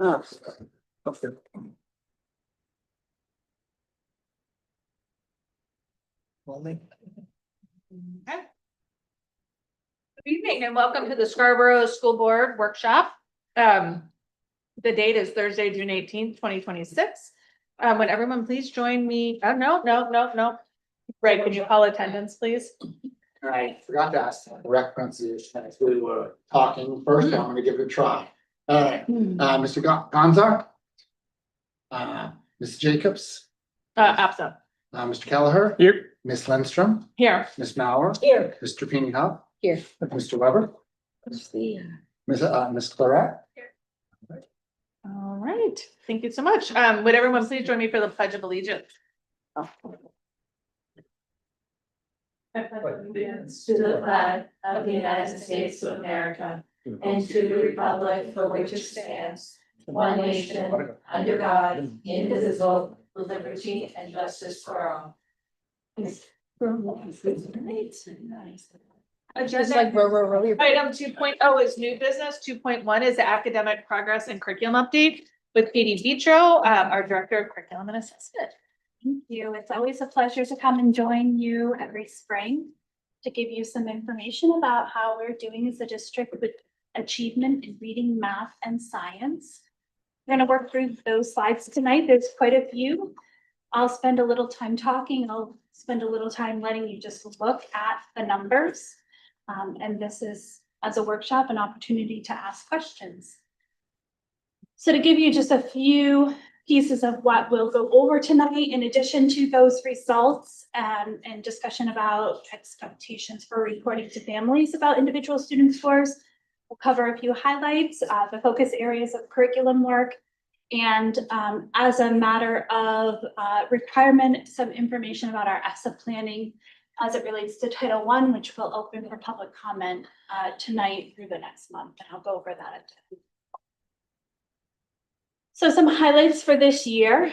Ah, okay. Okay. Good evening and welcome to the Scarborough School Board Workshop. The date is Thursday, June 18th, 2026. Would everyone please join me? Oh, no. Right, could you call attendance, please? I forgot to ask the correct pronunciation as we were talking. First, I'm gonna give it a try. All right, Mr. Gonzar. Ms. Jacobs, Absent. Mr. Kelleher. Here. Ms. Lindstrom, Here. Ms. Mauer. Here. Mr. Peony Huff. Here. Mr. Weber, Ms. Claret. All right, thank you so much. Would everyone please join me for the Pledge of Allegiance? I pledge allegiance to the flag of the United States of America and to the republic for which it stands, one nation, under God, indivisible, with liberty and justice for all. Agenda item 2.0 is new business. 2.1 is the academic progress and curriculum update with Katie Vitro, our Director of Curriculum and Assessment. Thank you. It's always a pleasure to come and join you every spring to give you some information about how we're doing as a district with achievement in reading, math, and science. We're going to work through those slides tonight. There's quite a few. I'll spend a little time talking. I'll spend a little time letting you just look at the numbers. And this is, as a workshop, an opportunity to ask questions. So to give you just a few pieces of what we'll go over tonight, in addition to those results and discussion about expectations for reporting to families about individual student scores, we'll cover a few highlights, the focus areas of curriculum work, and as a matter of requirement, some information about our ESSA planning as it relates to Title I, which will open for public comment tonight through the next month, and I'll go over that at the end. So some highlights for this year.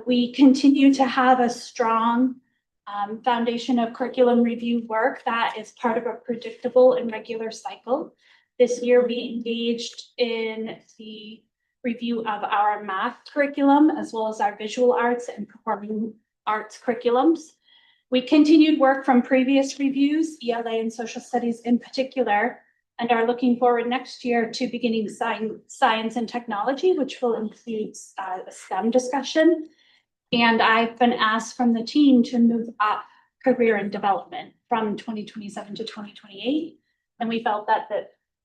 We continue to have a strong foundation of curriculum review work that is part of a predictable and regular cycle. This year, we engaged in the review of our math curriculum, as well as our visual arts and performing arts curriculums. We continued work from previous reviews, ELA and social studies in particular, and are looking forward next year to beginning science and technology, which will include a STEM discussion. And I've been asked from the team to move up career and development from 2027 to 2028. And we felt that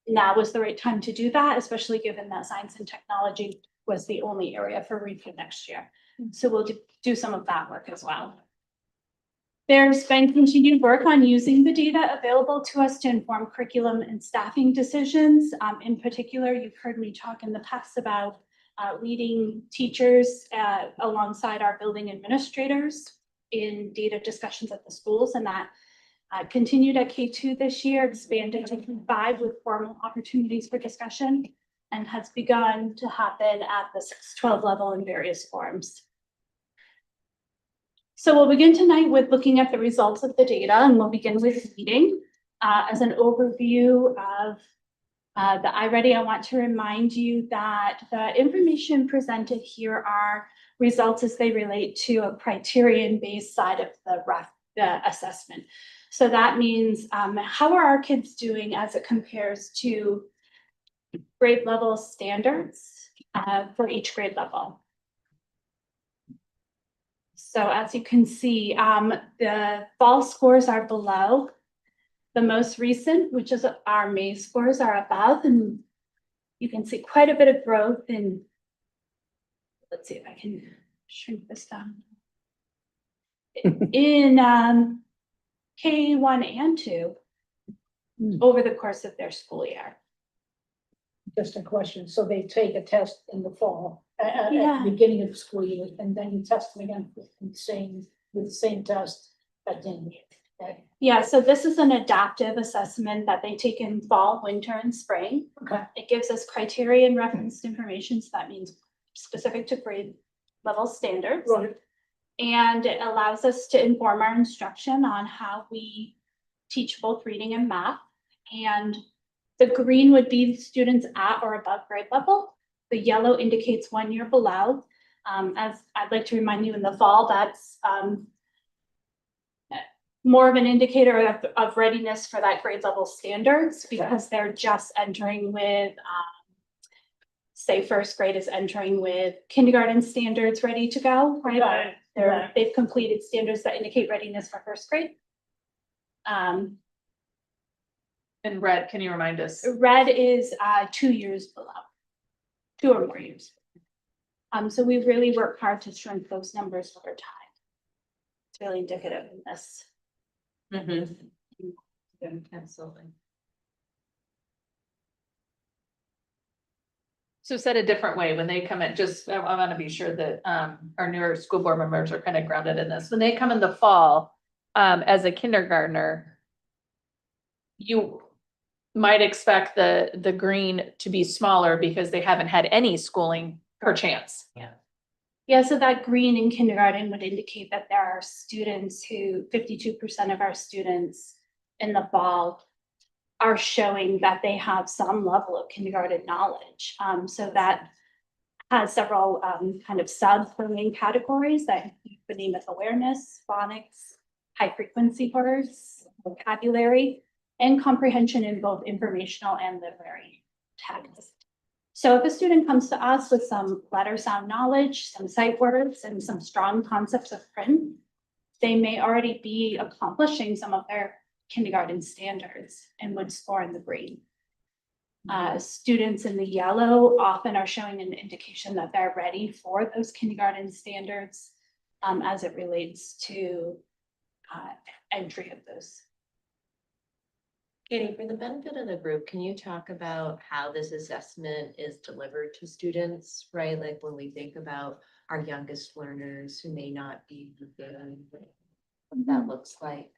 now was the right time to do that, especially given that science and technology was the only area for review next year. So we'll do some of that work as well. There's been continued work on using the data available to us to inform curriculum and staffing decisions. In particular, you've heard me talk in the past about leading teachers alongside our building administrators in data discussions at the schools, and that continued at K2 this year, expanded to K5 with formal opportunities for discussion, and has begun to happen at the 6-12 level in various forms. So we'll begin tonight with looking at the results of the data, and we'll begin with reading. As an overview of the iReady, I want to remind you that the information presented here are results as they relate to a criterion-based side of the assessment. So that means how are our kids doing as it compares to grade level standards for each grade level. So as you can see, the fall scores are below. The most recent, which is our May scores, are above, and you can see quite a bit of growth in, let's see if I can shrink this down. In K1 and 2 over the course of their school year. Just a question, so they take a test in the fall, at Yeah. the beginning of the school year, and then you test them again with the same test at the end of the year. Yeah, so this is an adaptive assessment that they take in fall, winter, and spring. Okay. It gives us criterion referenced information, so that means specific to grade level standards. Right. And it allows us to inform our instruction on how we teach both reading and math. And the green would be students at or above grade level. The yellow indicates 1 year below. As I'd like to remind you, in the fall, that's more of an indicator of readiness for that grade level standards, because they're just entering with, say, first grade is entering with kindergarten standards ready to go, right? Right, right. They've completed standards that indicate readiness for first grade. In red, can you remind us? Red is 2 years below, 2 or more years. So we really work hard to shrink those numbers over time. It's really indicative in this. Absolutely. So said a different way, when they come in, just, I want to be sure that our newer school board members are kind of grounded in this. When they come in the fall, as a kindergartner, you might expect the green to be smaller because they haven't had any schooling perchance. Yeah, so that green in kindergarten would indicate that there are students who, 52% of our students in the fall are showing that they have some level of kindergarten knowledge. So that has several kind of sub-main categories that include phonemic awareness, phonics, high frequency words, vocabulary, and comprehension in both informational and literary text. So if a student comes to us with some letter sound knowledge, some sight words, and some strong concepts of print, they may already be accomplishing some of their kindergarten standards and would score in the green. Students in the yellow often are showing an indication that they're ready for those kindergarten standards as it relates to entry of those. Katie, for the benefit of the group, can you talk about how this assessment is delivered to students, right? Like when we think about our youngest learners who may not be good, what that looks like.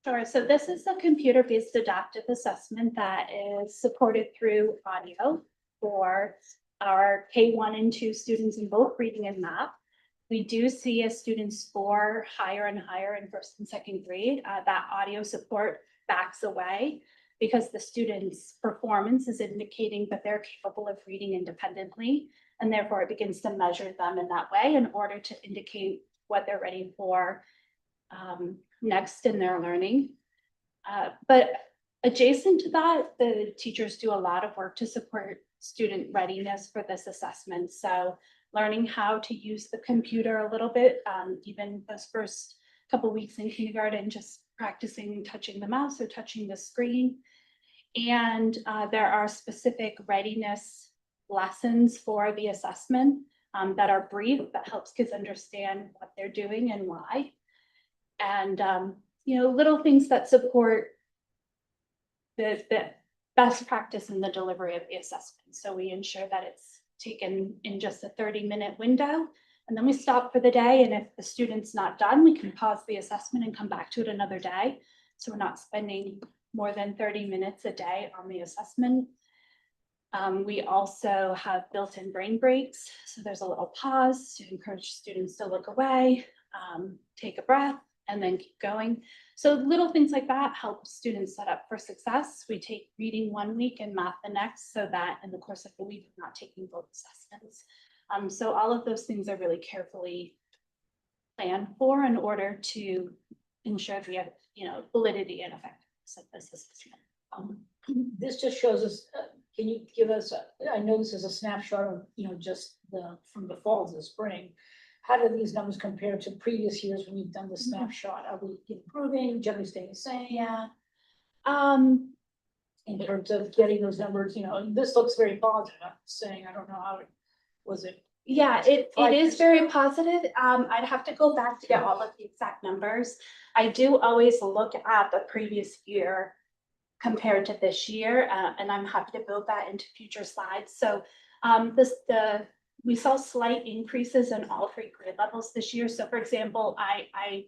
Sure, so this is a computer-based adaptive assessment that is supported through audio for our K1 and 2 students in both reading and math. We do see as students score higher and higher in first and second grade, that audio support backs away because the student's performance is indicating that they're capable of reading independently, and therefore it begins to measure them in that way in order to indicate what they're ready for next in their learning. But adjacent to that, the teachers do a lot of work to support student readiness for this assessment. So learning how to use the computer a little bit, even those first couple weeks in kindergarten, just practicing touching the mouse or touching the screen. And there are specific readiness lessons for the assessment that are brief, that helps kids understand what they're doing and why. And, little things that support the best practice in the delivery of the assessment. So we ensure that it's taken in just a 30-minute window, and then we stop for the day. And if the student's not done, we can pause the assessment and come back to it another day. So we're not spending more than 30 minutes a day on the assessment. We also have built-in brain breaks. So there's a little pause to encourage students to look away, take a breath, and then keep going. So little things like that help students set up for success. We take reading 1 week and math the next, so that in the course of the week, we're not taking both assessments. So all of those things are really carefully planned for in order to ensure we have, validity and effectiveness of this assessment. This just shows us, can you give us, I know this is a snapshot of, just from the fall to the spring. How do these numbers compare to previous years when you've done the snapshot? Are we improving, generally staying the same? Yeah. In terms of getting those numbers, this looks very positive. I'm saying, I don't know how it was it. Yeah, it is very positive. I'd have to go back to get all of the exact numbers. I do always look at the previous year compared to this year, and I'm happy to build that into future slides. So we saw slight increases in all 3 grade levels this year. So for example, I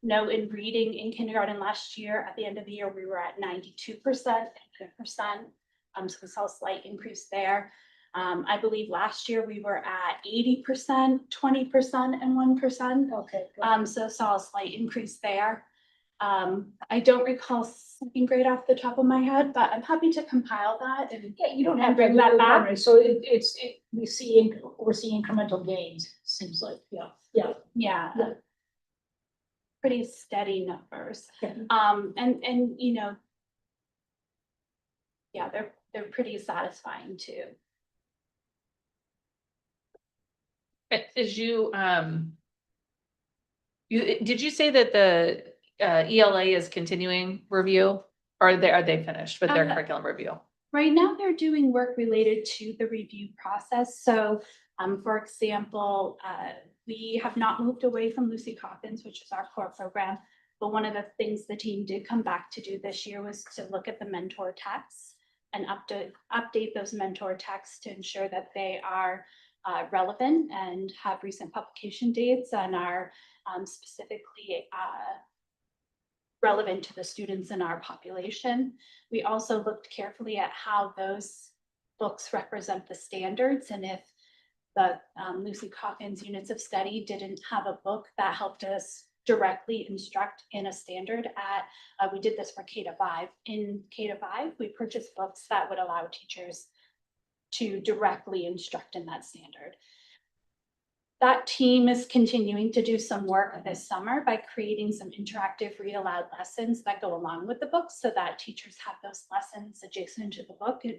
know in reading in kindergarten last year, at the end of the year, we were at 92% and 10%. So we saw a slight increase there. I believe last year we were at 80%, 20%, and 1%. Okay. So saw a slight increase there. I don't recall second grade off the top of my head, but I'm happy to compile that and Yeah, you don't have to bring do that it back. primary, so we're seeing incremental gains, seems like, yeah. Yeah. Yeah. Pretty steady numbers. Okay. And you know. Yeah, they're pretty satisfying too. As did you say that the ELA is continuing review? Or are they finished with their curriculum review? Right now, they're doing work related to the review process. So, for example, we have not moved away from Lucy Coffins, which is our core program. But one of the things the team did come back to do this year was to look at the mentor texts and update those mentor texts to ensure that they are relevant and have recent publication dates and are specifically relevant to the students in our population. We also looked carefully at how those books represent the standards, and if the Lucy Coffins units of study didn't have a book that helped us directly instruct in a standard at, we did this for K-5. In K-5, we purchased books that would allow teachers to directly instruct in that standard. That team is continuing to do some work this summer by creating some interactive read aloud lessons that go along with the books so that teachers have those lessons adjacent to the book. And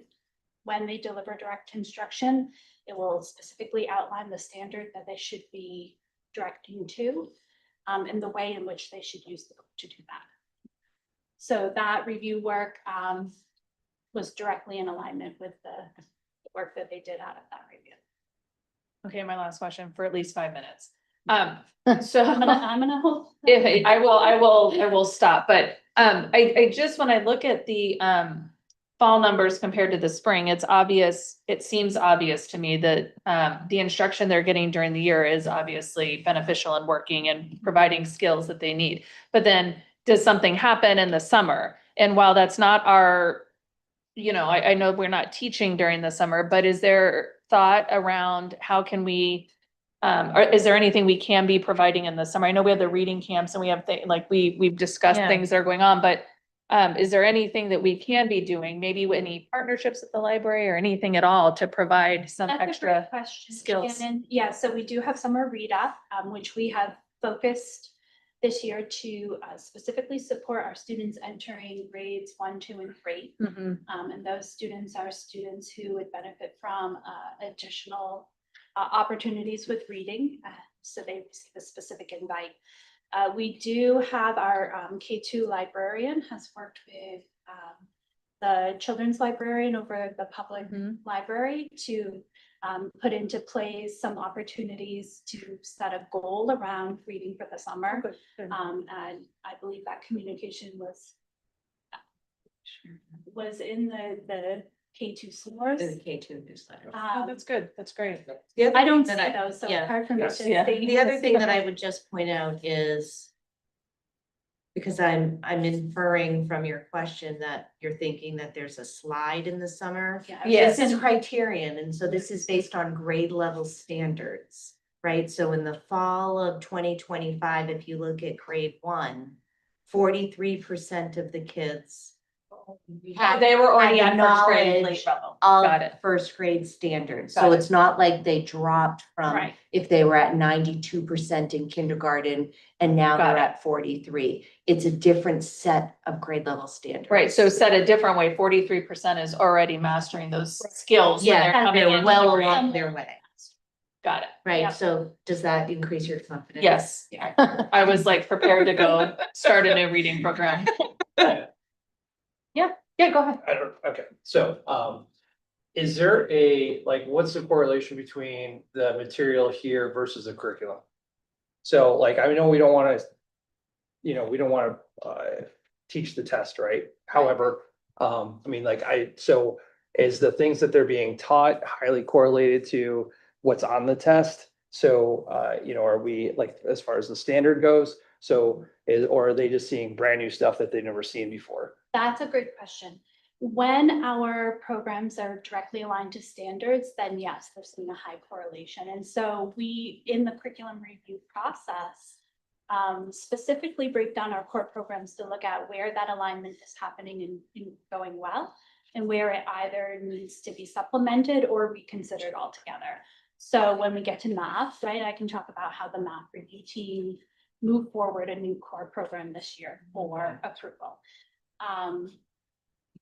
when they deliver direct instruction, it will specifically outline the standard that they should be directing to, and the way in which they should use the book to do that. So that review work was directly in alignment with the work that they did out of that review. Okay, my last question for at least 5 minutes. So I'm gonna hold. I will stop, but I just, when I look at the fall numbers compared to the spring, it's obvious, it seems obvious to me that the instruction they're getting during the year is obviously beneficial and working and providing skills that they need. But then does something happen in the summer? And while that's not our, you know, I know we're not teaching during the summer, but is there thought around how can we, or is there anything we can be providing in the summer? I know we have the reading camps and we have like we've discussed Yeah. things that are going on, but is there anything that we can be doing? Maybe any partnerships at the library or anything at all to provide some That's a great extra question, skills? Shannon. Yeah, so we do have summer read up, which we have focused this year to specifically support our students entering grades 1, 2, and 3. Mhm. And those students are students who would benefit from additional opportunities with reading. So they receive a specific invite. We do have our K2 librarian has worked with the children's librarian over the public library to put into place some opportunities to set a goal around reading for the summer. And I believe that communication was in the K2 source. The K2 newsletter. Oh, that's good. That's great. The other I don't thing see that those, so yeah. it's hard for me Yes. to Yeah. say. The other thing that I would just point out is, because I'm inferring from your question that you're thinking that there's a slide in the summer. Yes. This is criterion, and so this is based on grade level standards, right? So in the fall of 2025, if you look at grade 1, 43% of the kids had They were already had on the first grade, knowledge late level. Got of it. first grade standards. Got So it. it's not like they dropped from, Right. if they were at 92% in kindergarten and now Got they're it. at 43. It's a different set of grade level standards. Right, so said a different way, 43% is already mastering those skills when Yeah, they're coming they're in. well along their way, Got it. right? Yeah. So does that increase your confidence? Yes, I was like prepared to go start a new reading program. Yeah, go ahead. I don't, okay, so, is there like, what's the correlation between the material here versus the curriculum? So like, I know we don't wanna, we don't wanna, teach the test, right? However, I mean, like, so is the things that they're being taught highly correlated to what's on the test? So, are we, like, as far as the standard goes, or are they just seeing brand new stuff that they've never seen before? That's a great question. When our programs are directly aligned to standards, then yes, there's been a high correlation. And so we, in the curriculum review process, specifically break down our core programs to look at where that alignment is happening and going well, and where it either needs to be supplemented or reconsidered altogether. So when we get to math, right, I can talk about how the math review team moved forward a new core program this year for approval.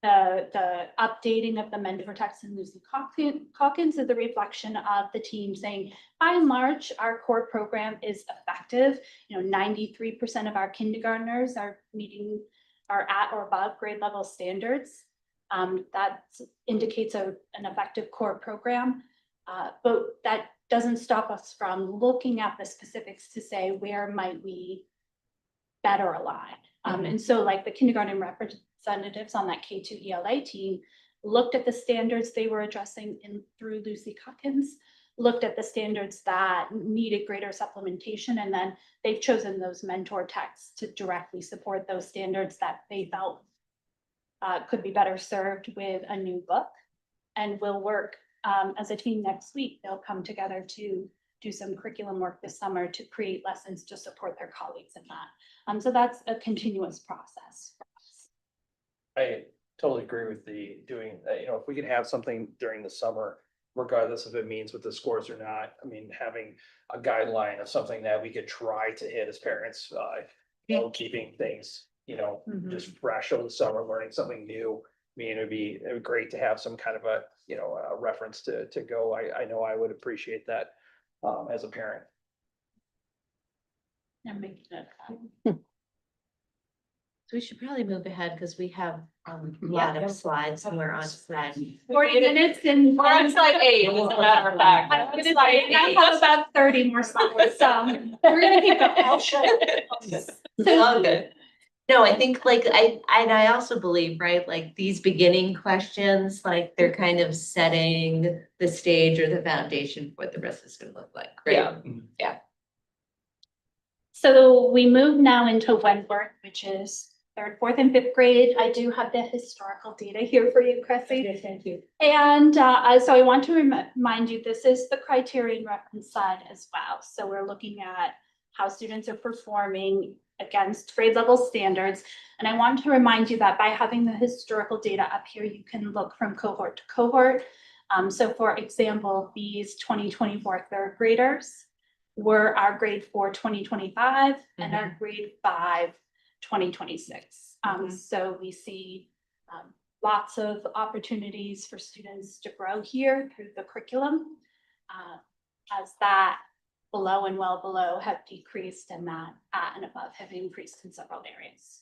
The updating of the mentor text and Lucy Calkins is a reflection of the team saying, by and large, our core program is effective. 93% of our kindergartners are at or above grade level standards. That indicates an effective core program. But that doesn't stop us from looking at the specifics to say, where might we better align? And so like the kindergarten representatives on that K2 ELA team looked at the standards they were addressing through Lucy Calkins, looked at the standards that needed greater supplementation, and then they've chosen those mentor texts to directly support those standards that they felt could be better served with a new book. And we'll work as a team next week. They'll come together to do some curriculum work this summer to create lessons to support their colleagues in that. So that's a continuous process. I totally agree with the doing, if we could have something during the summer, regardless if it means with the scores or not, I mean, having a guideline of something that we could try to hit as parents, keeping things, just fresh over the summer, learning something new. I mean, it'd be great to have some kind of a reference to go. I know I would appreciate that as a parent. I'm making it. So we should probably move ahead because we have a lot of slides and we're on slide. 40 minutes and. We're on slide 8, as a matter of fact. I have about 30 more slides, so we're gonna keep I'll it. shut up. All good. No, I think I also believe, right, like these beginning questions, like they're kind of setting the stage or the foundation for what the rest is gonna look like, right? Yeah. So we move now into Wentworth, which is 3rd, 4th, and 5th grade. I do have the historical data here for you, Chrissy. Okay, thank you. And so I want to remind you, this is the criterion reference side as well. So we're looking at how students are performing against grade level standards. And I want to remind you that by having the historical data up here, you can look from cohort to cohort. So for example, these 2024 3rd graders were our grade 4 2025 and our grade 5 2026. So we see lots of opportunities for students to grow here through the curriculum as that below and well below have decreased and that at and above have increased in several areas.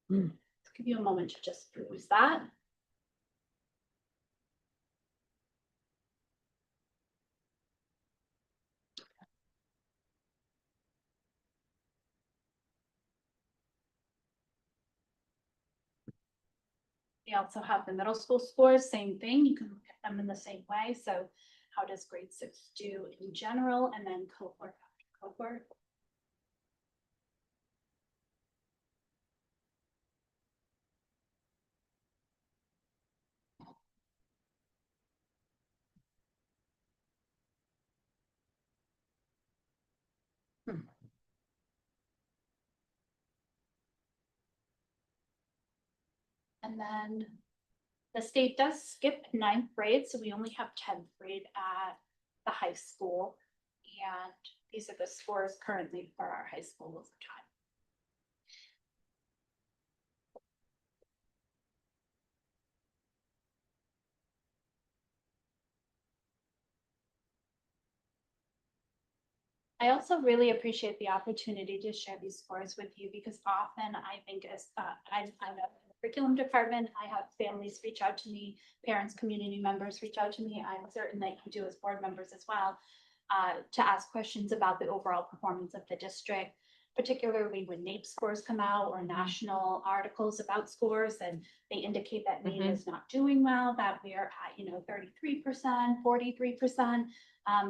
Let's give you a moment to just peruse that. We also have the middle school scores, same thing. You can look at them in the same way. So how does grade 6 do in general, and then cohort after cohort? And then the state does skip 9th grade, so we only have 10th grade at the high school. And these are the scores currently for our high school over time. I also really appreciate the opportunity to share these scores with you because often I think as I'm in the curriculum department, I have families reach out to me, parents, community members reach out to me. I'm certain that you do as board members as well, to ask questions about the overall performance of the district, particularly when NAEP scores come out or national articles about scores and they indicate that NAEP is not doing well, that we are at 33%, 43%.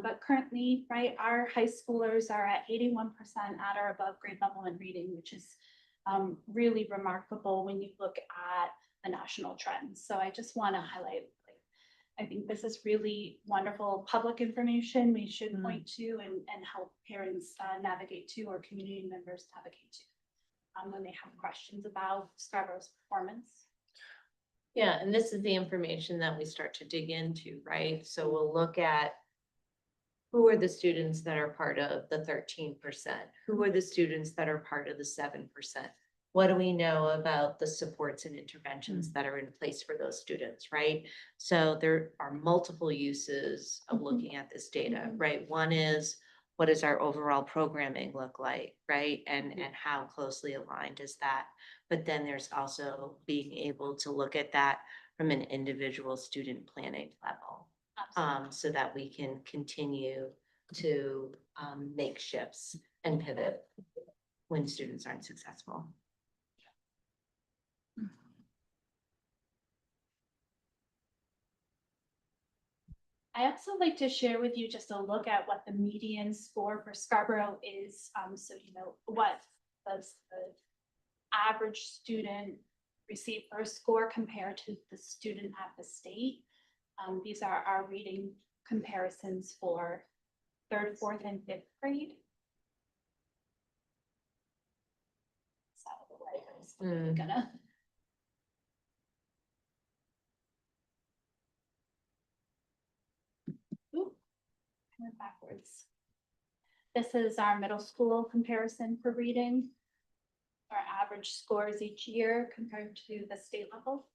But currently, right, our high schoolers are at 81% at or above grade level in reading, which is really remarkable when you look at the national trends. So I just want to highlight I think this is really wonderful public information we should Mhm. point to and help parents navigate to or community members navigate to when they have questions about Scarborough's performance. Yeah, and this is the information that we start to dig into, right? So we'll look at who are the students that are part of the 13%? Who are the students that are part of the 7%? What do we know about the supports and interventions that are in place for those students, right? So there are multiple uses of Mhm. looking at this data, Mhm. right? One is, what does our overall programming look like, right? And how closely aligned is that? But then there's also being able to look at that from an individual student planning level. So that we can continue to make shifts and pivot when students aren't successful. I also like to share with you just a look at what the median score for Scarborough is. So you know, what does the average student receive for a score compared to the student at the state? These are our reading comparisons for third, fourth, and fifth grade. So I'm gonna. Oop, I went backwards. This is our middle school comparison for reading. Our average scores each year compared to the state level.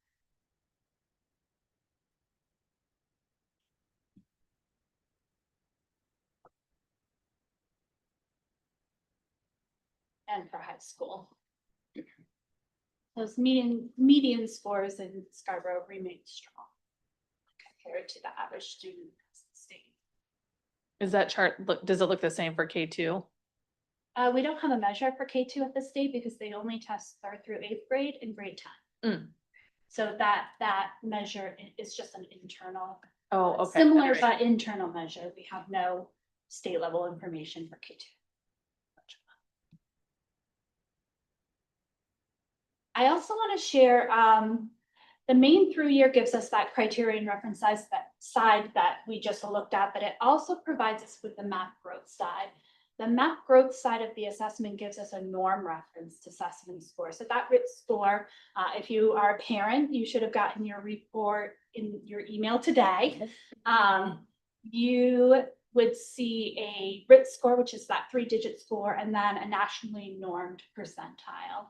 And for high school. Those median scores in Scarborough remain strong compared to the average student in the state. Is that chart, does it look the same for K2? We don't have a measure for K2 at the state because they only test third through eighth grade and grade 10. Mm. So that measure is just an internal, Oh, okay. similar Right. but internal measure. We have no state level information for K2. I also want to share, the main through year gives us that criterion reference size, that side that we just looked at, but it also provides us with the map growth side. The map growth side of the assessment gives us a norm reference to assessment score. So that RIT score, if you are a parent, you should have gotten your report in your email today. You would see a RIT score, which is that 3-digit score, and then a nationally normed percentile.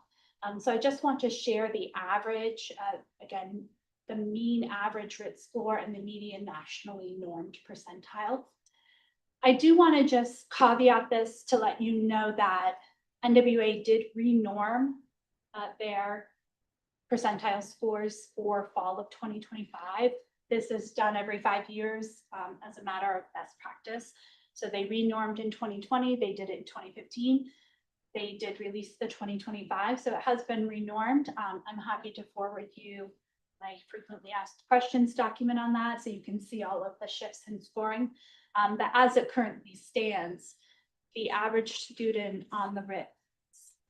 So I just want to share the average, again, the mean average RIT score and the median nationally normed percentile. I do want to just caveat this to let you know that NWA did renorm their percentile scores for fall of 2025. This is done every 5 years as a matter of best practice. So they renormed in 2020, they did it in 2015. They did release the 2025, so it has been renormed. I'm happy to forward you my frequently asked questions document on that, so you can see all of the shifts in scoring. But as it currently stands, the average student on the RIT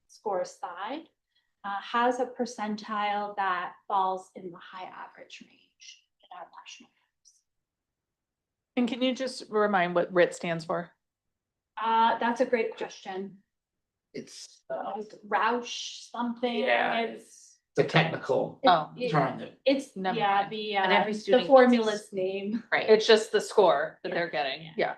score side has a percentile that falls in the high average range in our national. And can you just remind what RIT stands for? That's a great question. It's, Roush something. Yeah. It's the technical Oh. term that It's, Never yeah, mind. And every the student gets formula's name. Right. It's just the score that Yeah. they're getting. Yeah.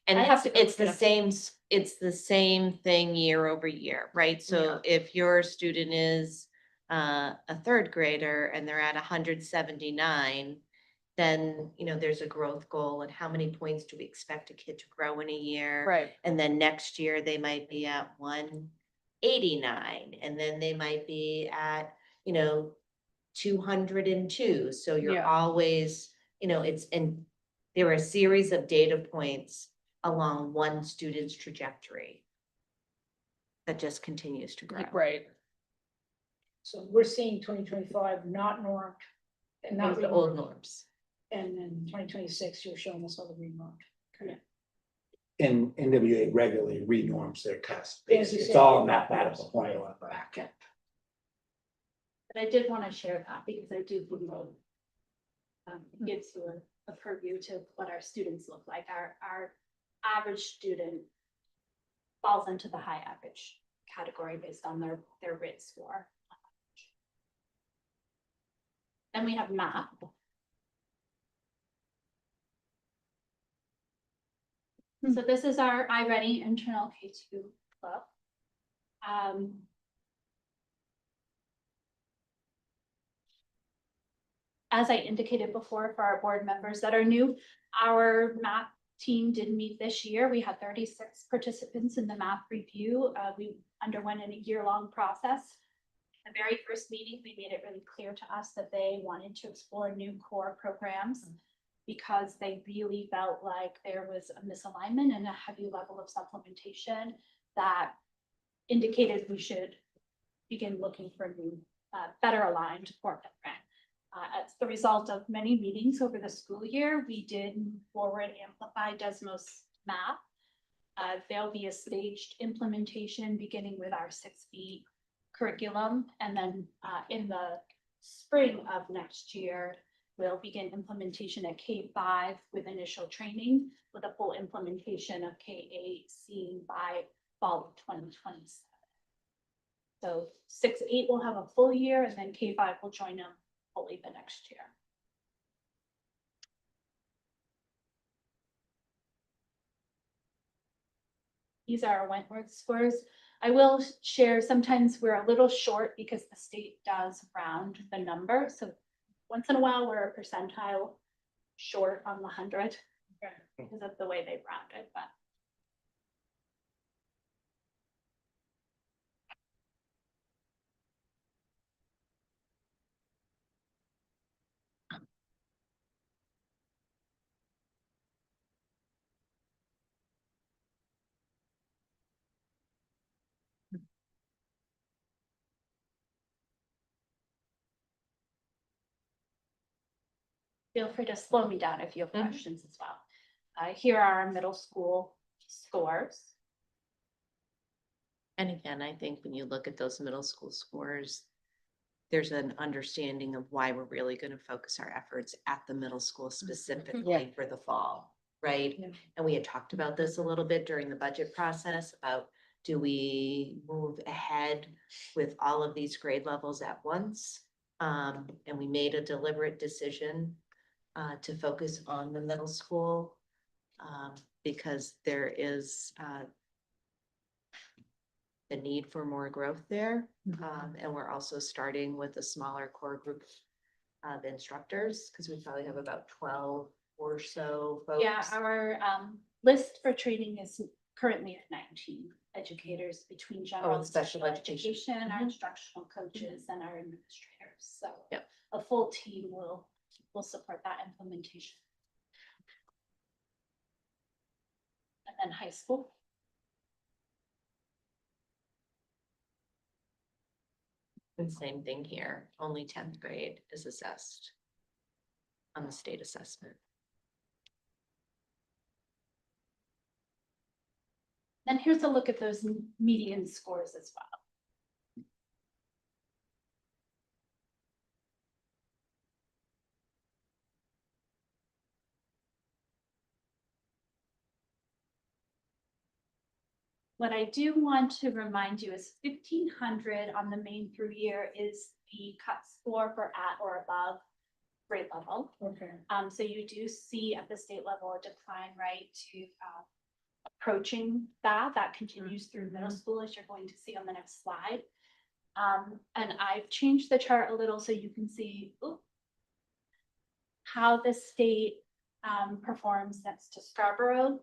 And I have to go it's look it the up. same, it's the same thing year over year, right? So if your student is a third grader and they're at 179, then, you know, there's a growth goal and how many points do we expect a kid to grow in a year? Right. And then next year they might be at 189, and then they might be at, you know, 202. So you're Yeah. always, you know, there are a series of data points along one student's trajectory that just continues to grow. Right. So we're seeing 2025 not normed. And not The old renormed. norms. And then 2026, you're showing us all the renormed. in NWA regularly renorms their test. Yes, you It's said. all a mathematical formula back end. But I did want to share that because I do believe it gives you a purview to what our students look like. Our average student falls into the high average category based on their RIT score. Then we have math. So this is our iReady internal K2 club. As I indicated before, for our board members that are new, our math team did meet this year. We had 36 participants in the math review. We underwent a year-long process. The very first meeting, we made it really clear to us that they wanted to explore new core programs because they really felt like there was a misalignment and a heavy level of supplementation that indicated we should begin looking for new, better aligned core program. As the result of many meetings over the school year, we did move forward Amplify Desmos Math. There'll be a staged implementation beginning with our 6B curriculum. And then in the spring of next year, we'll begin implementation at K5 with initial training with a full implementation of K8C by fall of 2027. So 6-8 will have a full year and then K5 will join them fully the next year. These are our Wentworth scores. I will share, sometimes we're a little short because the state does round the number. So once in a while, we're a percentile short on the 100 because of the way they rounded, but. Feel free to slow me down if you have questions as well. Here are our middle school scores. And again, I think when you look at those middle school scores, there's an understanding of why we're really going to focus our efforts at the middle school specifically for the fall, right? Yeah. And we had talked about this a little bit during the budget process about, do we move ahead with all of these grade levels at once? And we made a deliberate decision to focus on the middle school because there is the need for more growth there. And we're also starting with a smaller core group of instructors because we probably have about 12 or so folks. Yeah, our list for training is currently at 19 educators between general and special special education. education, our instructional coaches and our administrators. So Yep. a full team will support that implementation. And then high school. And same thing here, only 10th grade is assessed on the state assessment. Then here's a look at those median scores as well. What I do want to remind you is 1,500 on the main through year is the cut score for at or above grade level. Okay. So you do see at the state level a decline, right, to approaching that continues through middle school, as you're going to see on the next slide. And I've changed the chart a little so you can see how the state performs next to Scarborough.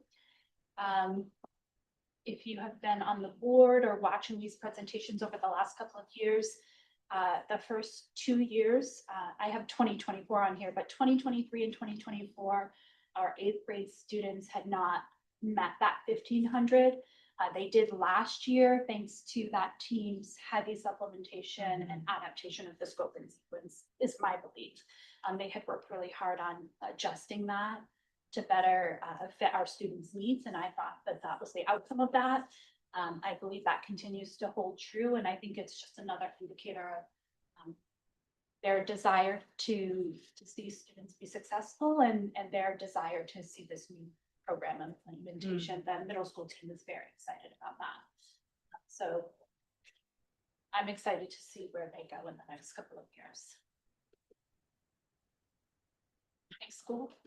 If you have been on the board or watching these presentations over the last couple of years, the first 2 years, I have 2024 on here, but 2023 and 2024, our 8th grade students had not met that 1,500. They did last year, thanks to that team's heavy supplementation and adaptation of the scope and sequence, is my belief. They had worked really hard on adjusting that to better fit our students' needs, and I thought that that was the outcome of that. I believe that continues to hold true, and I think it's just another indicator of their desire to see students be successful and their desire to see this new program implementation. The middle school team is very excited about that. So I'm excited to see where they go in the next couple of years. High school.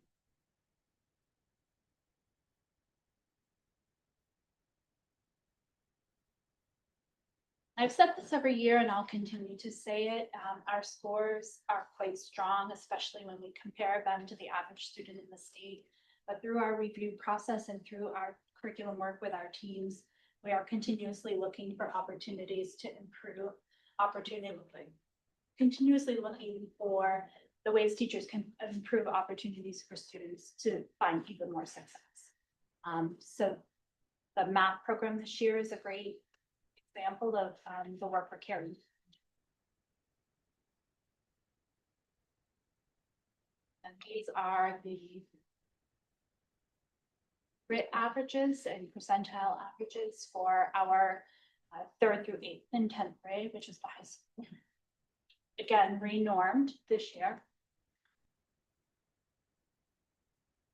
I've said this every year and I'll continue to say it. Our scores are quite strong, especially when we compare them to the average student in the state. But through our review process and through our curriculum work with our teams, we are continuously looking for opportunities to improve, continuously looking for the ways teachers can improve opportunities for students to find even more success. So the math program this year is a great example of the work we're carrying. And these are the grit averages and percentile averages for our 3rd through 8th and 10th grade, which is the high school. Again, renormed this year.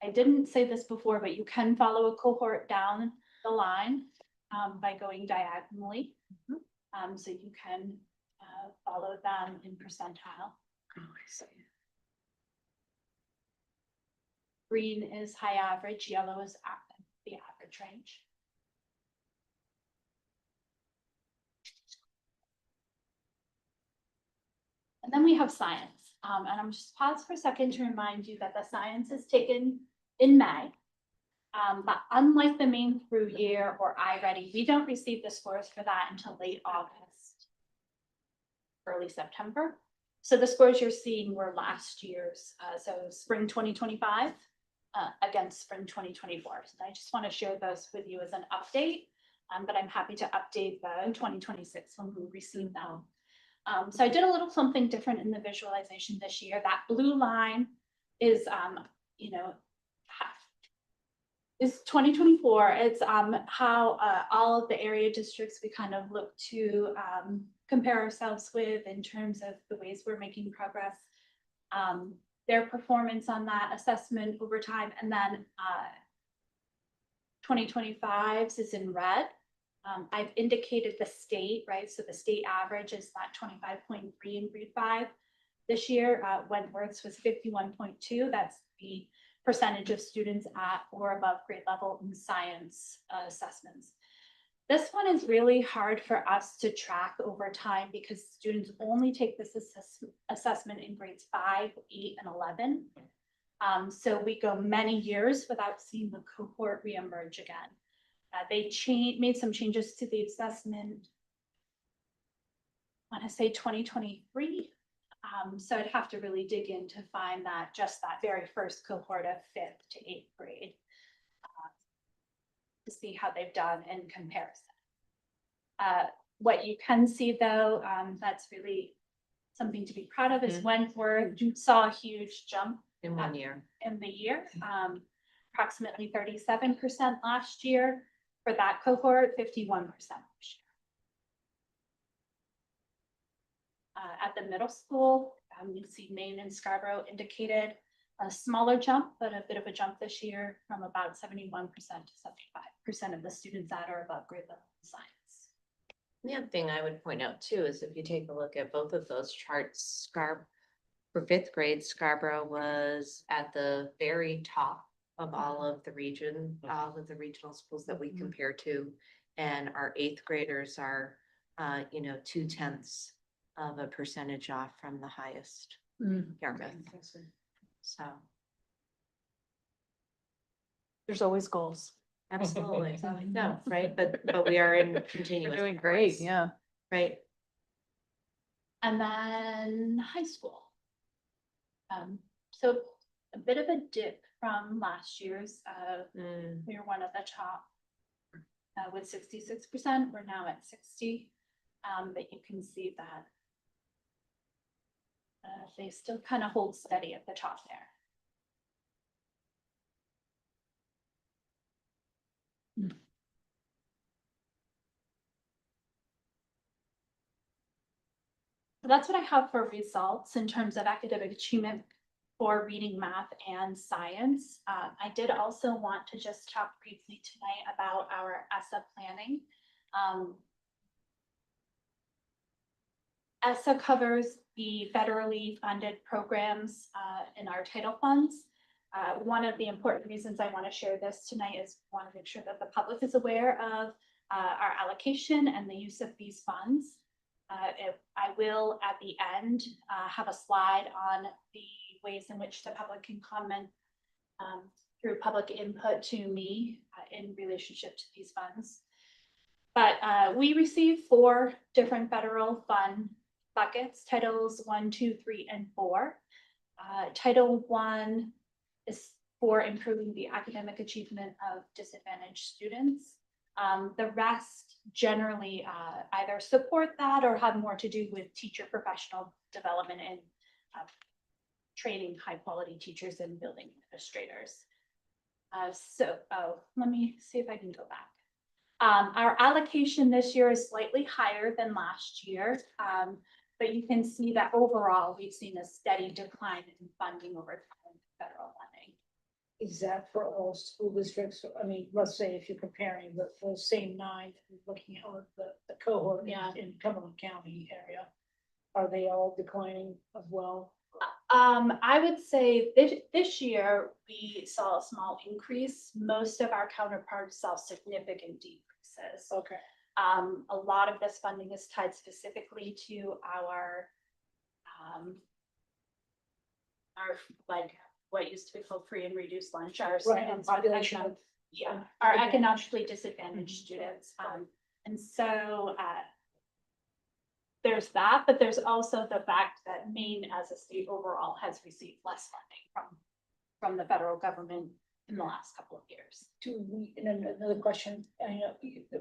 I didn't say this before, but you can follow a cohort down the line by going diagonally. So you can follow them in percentile. Green is high average, yellow is the average range. And then we have science. And I'm just pause for a second to remind you that the science is taken in May. But unlike the main through year or iReady, we don't receive the scores for that until late August, early September. So the scores you're seeing were last year's, so spring 2025 against spring 2024. So I just want to share those with you as an update, but I'm happy to update the 2026 when we receive them. So I did a little something different in the visualization this year. That blue line is, is 2024. It's how all of the area districts we kind of look to compare ourselves with in terms of the ways we're making progress, their performance on that assessment over time, and then 2025's is in red. I've indicated the state, right? So the state average is that 25.3 in grade 5. This year, Wentworth's was 51.2. That's the percentage of students at or above grade level in science assessments. This one is really hard for us to track over time because students only take this assessment in grades 5, 8, and 11. So we go many years without seeing the cohort reemerge again. They made some changes to the assessment, I want to say 2023. So I'd have to really dig in to find that very first cohort of 5th to 8th grade to see how they've done in comparison. What you can see though, that's really something to be proud of is Wentworth saw a huge jump In 1 year. in the year, approximately 37% last year. For that cohort, 51% this year. At the middle school, you see Maine and Scarborough indicated a smaller jump, but a bit of a jump this year from about 71% to 75% of the students at or above grade level in science. The other thing I would point out too is if you take a look at both of those charts, for 5th grade, Scarborough was at the very top of all of the regional schools that we compare to. And our 8th graders are, 0.2% off from the highest. Yarmouth. So. There's always goals. Absolutely. No, right? But we are in continuous. Doing great, progress, yeah. Right. And then high school. So a bit of a dip from last year's. We were one of the top with 66%. We're now at 60. But you can see that they still kind of hold steady at the top there. So that's what I have for results in terms of academic achievement for reading, math, and science. I did also want to just talk briefly tonight about our ESSA planning. ESSA covers the federally funded programs in our title funds. One of the important reasons I want to share this tonight is want to make sure that the public is aware of our allocation and the use of these funds. I will at the end have a slide on the ways in which the public can comment through public input to me in relationship to these funds. But we receive 4 different federal fund buckets, titles 1, 2, 3, and 4. Title 1 is for improving the academic achievement of disadvantaged students. The rest generally either support that or have more to do with teacher professional development and training high quality teachers and building administrators. Let me see if I can go back. Our allocation this year is slightly higher than last year, but you can see that overall we've seen a steady decline in funding over time in federal funding. Is that for all school districts? I mean, let's say if you're comparing the same 9, looking at the cohort in Cumberland County area, are they all declining as well? I would say this year we saw a small increase. Most of our counterparts saw significant decreases. Okay. A lot of this funding is tied specifically to our like what used to be called free and reduced lunch. Our students with population of our economically disadvantaged students. And so there's that, but there's also the fact that Maine as a state overall has received less funding from the federal government in the last couple of years. And then another question, I know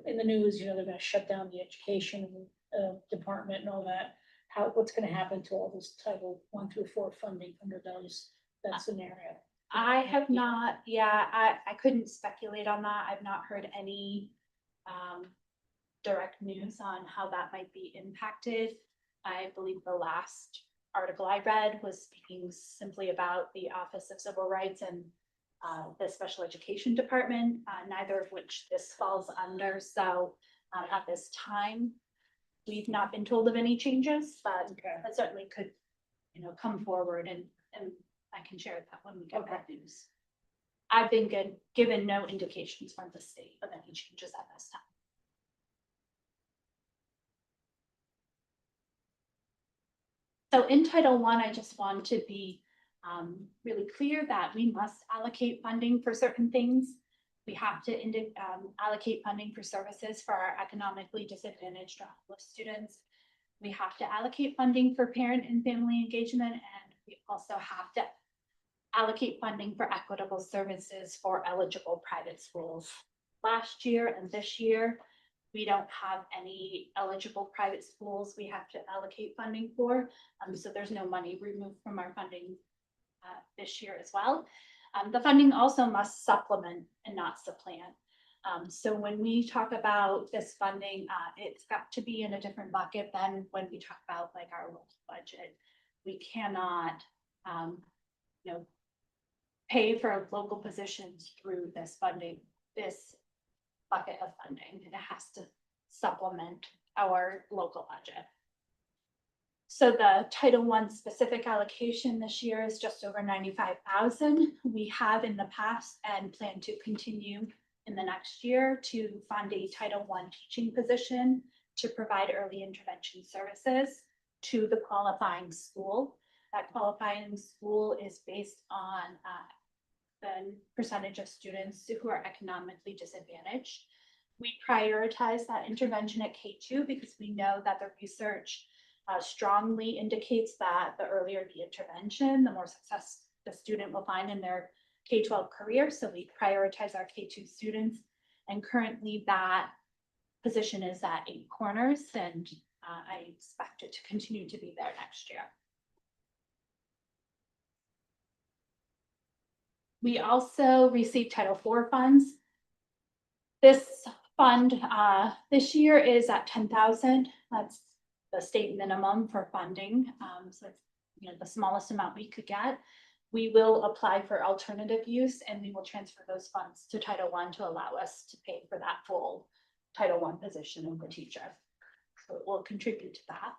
in the news, they're gonna shut down the education department and all that. What's gonna happen to all this Title 1 through 4 funding under that scenario? I have not, I couldn't speculate on that. I've not heard any direct news on how that might be impacted. I believe the last article I read was speaking simply about the Office of Civil Rights and the Special Education Department, neither of which this falls under. So at this time, we've not been told of any changes, but that certainly could, come forward and I can share that when we get that news. I've been given no indications from the state of any changes at this time. So in Title I, I just want to be really clear that we must allocate funding for certain things. We have to allocate funding for services for our economically disadvantaged or homeless students. We have to allocate funding for parent and family engagement, and we also have to allocate funding for equitable services for eligible private schools. Last year and this year, we don't have any eligible private schools we have to allocate funding for. So there's no money removed from our funding this year as well. The funding also must supplement and not supplant. So when we talk about this funding, it's got to be in a different bucket than when we talk about like our local budget. We cannot, pay for local positions through this funding, this bucket of funding. It has to supplement our local budget. So the Title I specific allocation this year is just over 95,000. We have in the past and plan to continue in the next year to fund a Title I teaching position to provide early intervention services to the qualifying school. That qualifying school is based on the percentage of students who are economically disadvantaged. We prioritize that intervention at K2 because we know that the research strongly indicates that the earlier the intervention, the more success the student will find in their K-12 career. So we prioritize our K2 students, and currently that position is at 8 Corners, and I expect it to continue to be there next year. We also receive Title IV funds. This fund this year is at 10,000. That's the state minimum for funding. So it's, you know, the smallest amount we could get. We will apply for alternative use and we will transfer those funds to Title I to allow us to pay for that full Title I position of the teacher. So it will contribute to that.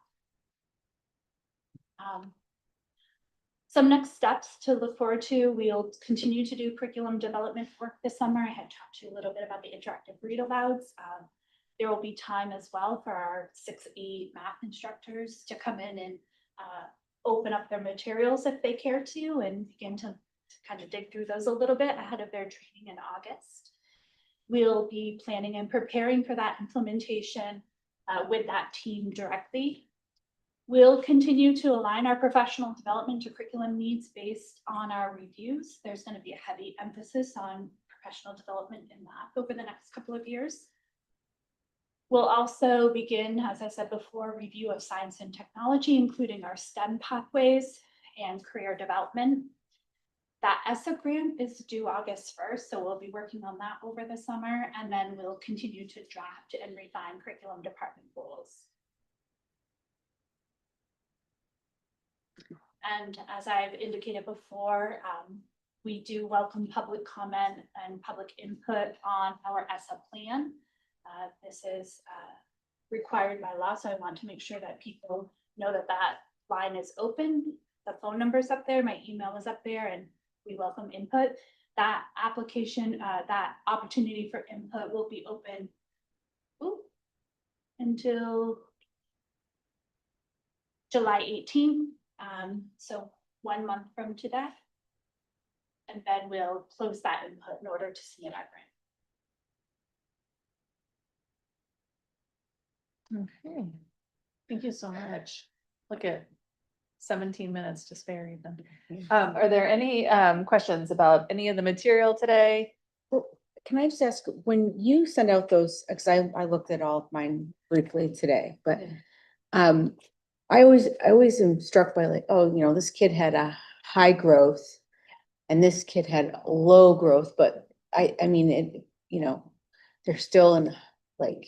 Some next steps to look forward to, we'll continue to do curriculum development work this summer. I had talked to you a little bit about the interactive read alouds. There will be time as well for our 6E math instructors to come in and open up their materials if they care to and begin to kind of dig through those a little bit ahead of their training in August. We'll be planning and preparing for that implementation with that team directly. We'll continue to align our professional development to curriculum needs based on our reviews. There's going to be a heavy emphasis on professional development in math over the next couple of years. We'll also begin, as I said before, review of science and technology, including our STEM pathways and career development. That ESSA grant is due August 1st, so we'll be working on that over the summer, and then we'll continue to draft and refine curriculum department goals. And as I've indicated before, we do welcome public comment and public input on our ESSA plan. This is required by law, so I want to make sure that people know that that line is open. The phone number's up there, my email is up there, and we welcome input. That application, that opportunity for input will be open until July 18th. So 1 month from today. And then we'll close that input in order to submit our grant. Okay, thank you so much. Look at 17 minutes to spare even. Are there any questions about any of the material today? Can I just ask, when you send out those, because I looked at all of mine briefly today, but I always am struck by like, oh, you know, this kid had a high growth and this kid had low growth, but I mean, it, you know, they're still in like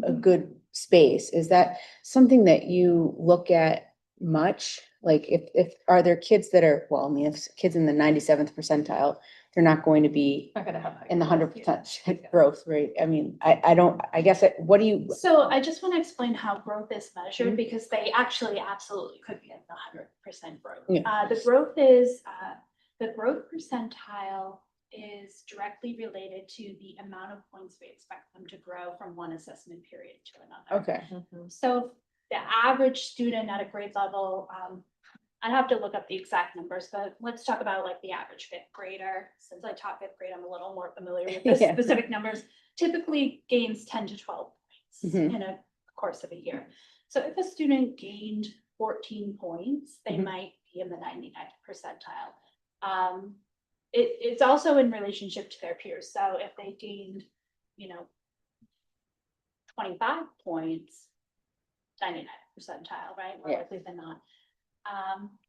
a good space. Is that something that you look at much? Like if are there kids that are, well, I mean, if kids in the 97th percentile, they're not going to be Not gonna have in the 100% growth rate. I mean, I guess, what do you? So I just want to explain how growth is measured because they actually absolutely could be at the 100% growth. Yeah. The growth percentile is directly related to the amount of points we expect them to grow from one assessment period to another. Okay. So the average student at a grade level, I'd have to look up the exact numbers, but let's talk about like the average fifth grader. Since I taught fifth grade, I'm a little more familiar with the Yeah. specific numbers. Typically gains 10 to 12 points Mhm. in a course of a year. So if a student gained 14 points, they Mhm. might be in the 99th percentile. It's also in relationship to their peers. So if they gained, 25 points, 99th percentile, right? More Yeah. likely than not.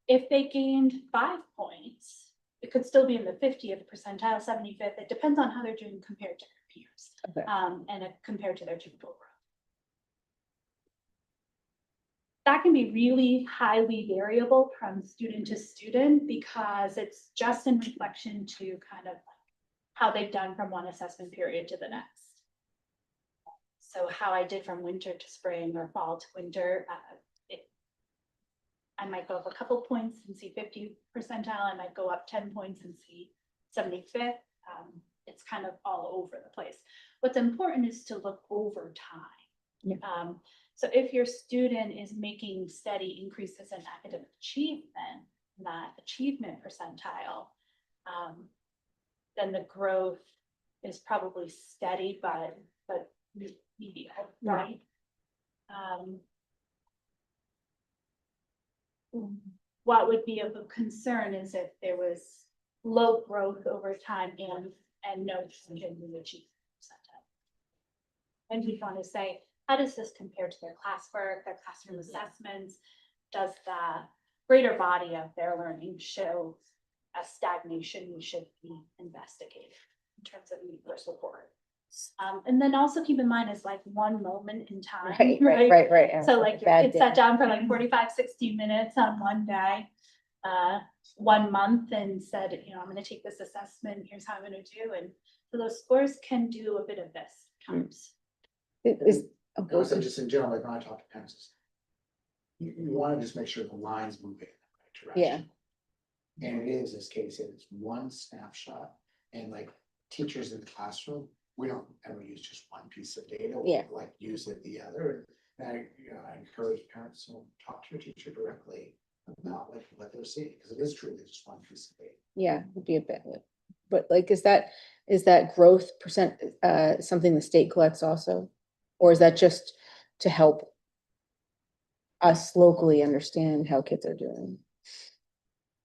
If they gained 5 points, it could still be in the 50th percentile, 75th. It depends on how they're doing compared to their peers. Okay. Compared to their typical growth. That can be really highly variable from student to student because it's just in reflection to kind of how they've done from one assessment period to the next. So how I did from winter to spring or fall to winter, I might go up a couple points and see 50 percentile. I might go up 10 points and see 75th. It's kind of all over the place. What's important is to look over time. Yeah. So if your student is making steady increases in academic achievement, that achievement percentile, then the growth is probably steady, but mediocre, right? What would be of a concern is if there was low growth over time and no change in the achievement percentile. And we want to say, how does this compare to their classwork, their classroom assessments? Does the greater body of their learning show a stagnation we should be investigating in terms of need for support? And then also keep in mind is like one moment in time, Right. yeah, So like like a bad your kid sat day. down for like 45, 60 minutes on one day, 1 month and said, I'm gonna take this assessment, here's how I'm gonna do, and so those scores can do a bit of this times. I would say just in general, like when I talk to parents, you wanna just make sure the line's moving in the right direction. And it is, as Katie said, it's one snapshot, and like teachers in the classroom, we don't ever use just one piece of data. We Yeah. like use it the other, and I encourage parents to talk to your teacher directly about like what they're seeing, because it is truly just one piece of data. Yeah, would be a bit, but like, is that growth percent, something the state collects also? Or is that just to help us locally understand how kids are doing?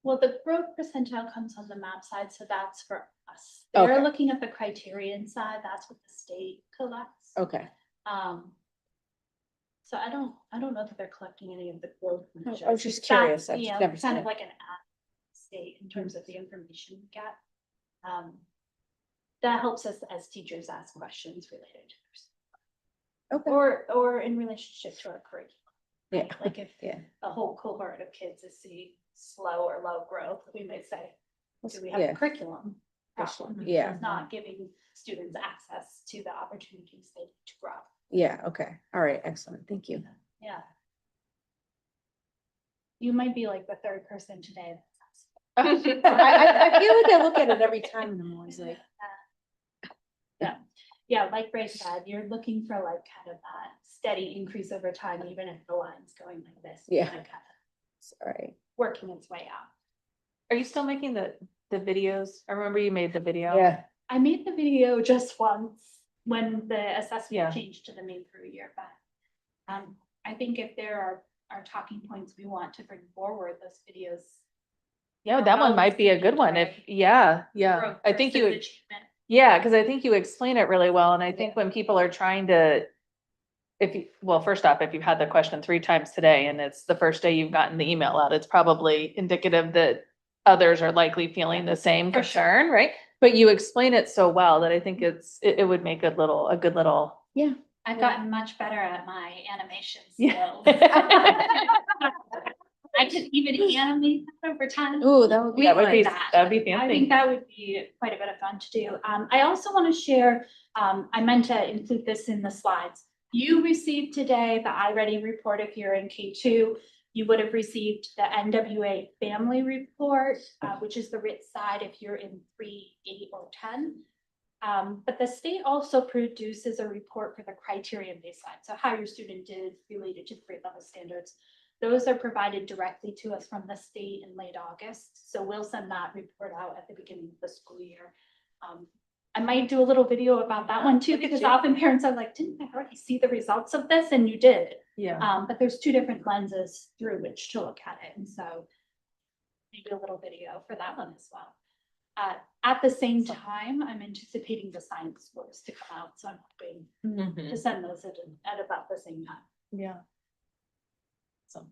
Well, the growth percentile comes on the map side, so that's for us. Okay. They're looking at the criterion side, that's what the state collects. Okay, So I don't know that they're collecting any of the growth measures. I was just That's, curious. I've you know, never kind seen of it. like an state in terms of the information we get. That helps us as teachers ask questions related to okay, or in relationship to our curriculum. yeah, Right? Like if yeah. a whole cohort of kids is seeing slow or low growth, we might say, do we have Yeah. a curriculum problem? Yeah. It's not giving students access to the opportunities they need to grow. Yeah, okay, all right, excellent, thank you. Yeah. You might be like the third person today. I feel like I look at it every time and I'm always like, Yeah, like Ray said, you're looking for like kind of that steady increase over time, even if the line's going like this. Yeah. Kind of sorry, working its way out. Are you still making the videos? I remember you made the video. yeah, I made the video just once when the Yeah. assessment changed to the main through year, but I think if there are talking points we want to bring forward, those videos. Yeah, are that one well might be a good received, one right? if, yeah. For- I for think you student would, achievement. yeah, because I think you explain it really well. And I think when people are trying to, well, first off, if you've had the question 3 times today and it's the first day you've gotten the email out, it's probably indicative that others are likely feeling the same For sure. concern, right? But you explain it so well that I think it would make a good little. yeah. I've gotten much better at my animation Yeah. skills. I could even animate that over time. Ooh, that would be. That would be, that. that'd be I fancy. think that would be quite a bit of fun to do. I also want to share, I meant to include this in the slides. You received today the iReady report if you're in K2. You would have received the NWA family report, which is the writ side if you're in 3, 8, or 10. But the state also produces a report for the criterion baseline. So how your student did related to the grade level standards. Those are provided directly to us from the state in late August. So we'll send that report out at the beginning of the school year. I might do a little video about that one too, look at because you. often parents are like, didn't I already see the results of this? And you did. Yeah. But there's 2 different lenses through which to look at it. And so maybe a little video for that one as well. At the same time, I'm anticipating the science scores to come out. So I'm hoping Mhm. to send those at about the same time. Yeah. So.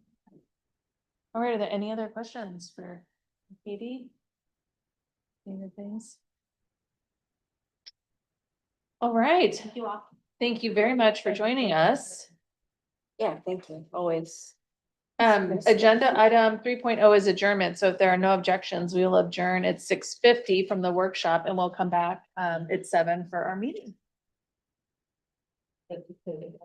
All right, are there any other questions for Katie? Any other things? All right, Thank you all. thank you very much for joining us. Yeah, thank you, always. Agenda item 3.0 is adjournment, so if there are no objections, we will adjourn at 6:50 from the workshop and we'll come back at 7 for our meeting. Thank you.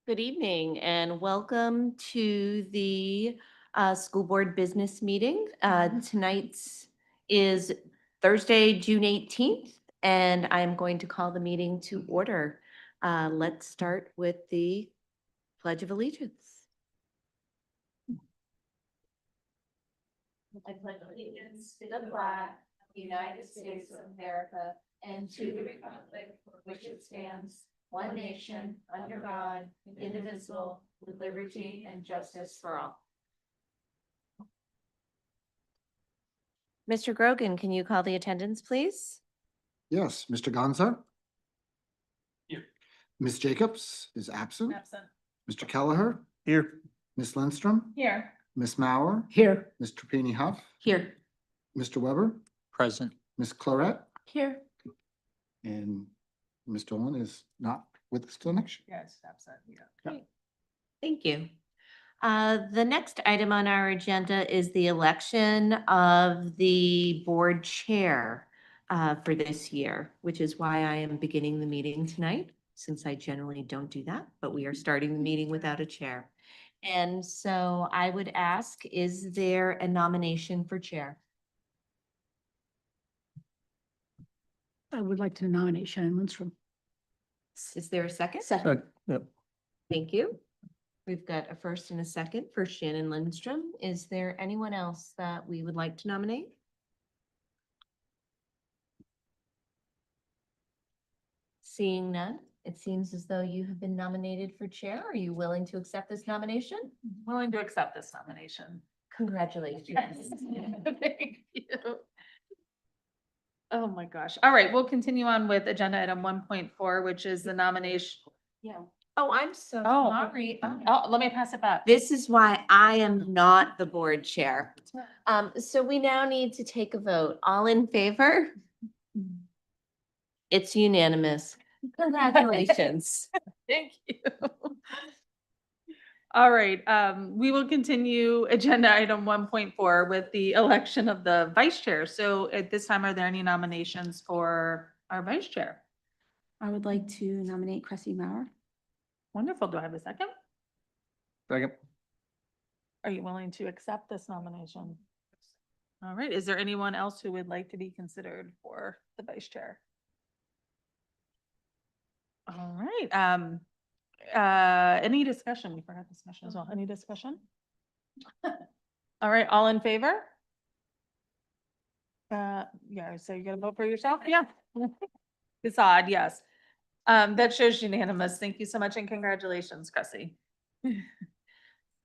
Good evening and welcome to the school board business meeting. Tonight's is Thursday, June 18th, and I'm going to call the meeting to order. Let's start with the Pledge of Allegiance. I pledge allegiance to the flag of the United States of America and to the republic for which it stands, one nation, under God, indivisible, with liberty and justice for all. Mr. Grogan, can you call the attendance, please? Yes, Mr. Gonza? Here. Ms. Jacobs is absent. Absent. Mr. Kelleher? Here. Ms. Lindstrom? Here. Ms. Mauer? Here. Ms. Trapani Huff? Here. Mr. Weber? Present. Ms. Claret? Here. And Ms. Dolan is not with us till next year. Yes, absent, Thank you. The next item on our agenda is the election of the board chair for this year, which is why I am beginning the meeting tonight, since I generally don't do that, but we are starting the meeting without a chair. And so I would ask, is there a nomination for chair? I would like to nominate Shannon Lindstrom. Is there a second? Yep. Thank you. We've got a first and a second for Shannon Lindstrom. Is there anyone else that we would like to nominate? Seeing none, it seems as though you have been nominated for chair. Are you willing to accept this nomination? Willing to accept this nomination. Congratulations. Thank you. Oh my gosh. All right, we'll continue on with agenda item 1.4, which is the nomination. Yeah. Oh, I'm so Oh. sorry. Oh, let me pass it back. This is why I am not the board chair. So we now need to take a vote. All in favor? It's unanimous. Congratulations. Thank you. All right, we will continue agenda item 1.4 with the election of the vice chair. So at this time, are there any nominations for our vice chair? I would like to nominate Cressy Mauer. Wonderful. Do I have a second? Second. Are you willing to accept this nomination? All right, is there anyone else who would like to be considered for the vice chair? All right, any discussion? We forgot discussion as well. Any discussion? All right, all in favor? Yeah, so you're gonna vote for yourself? Yeah. It's odd, yes. That shows unanimous. Thank you so much and congratulations, Cressy.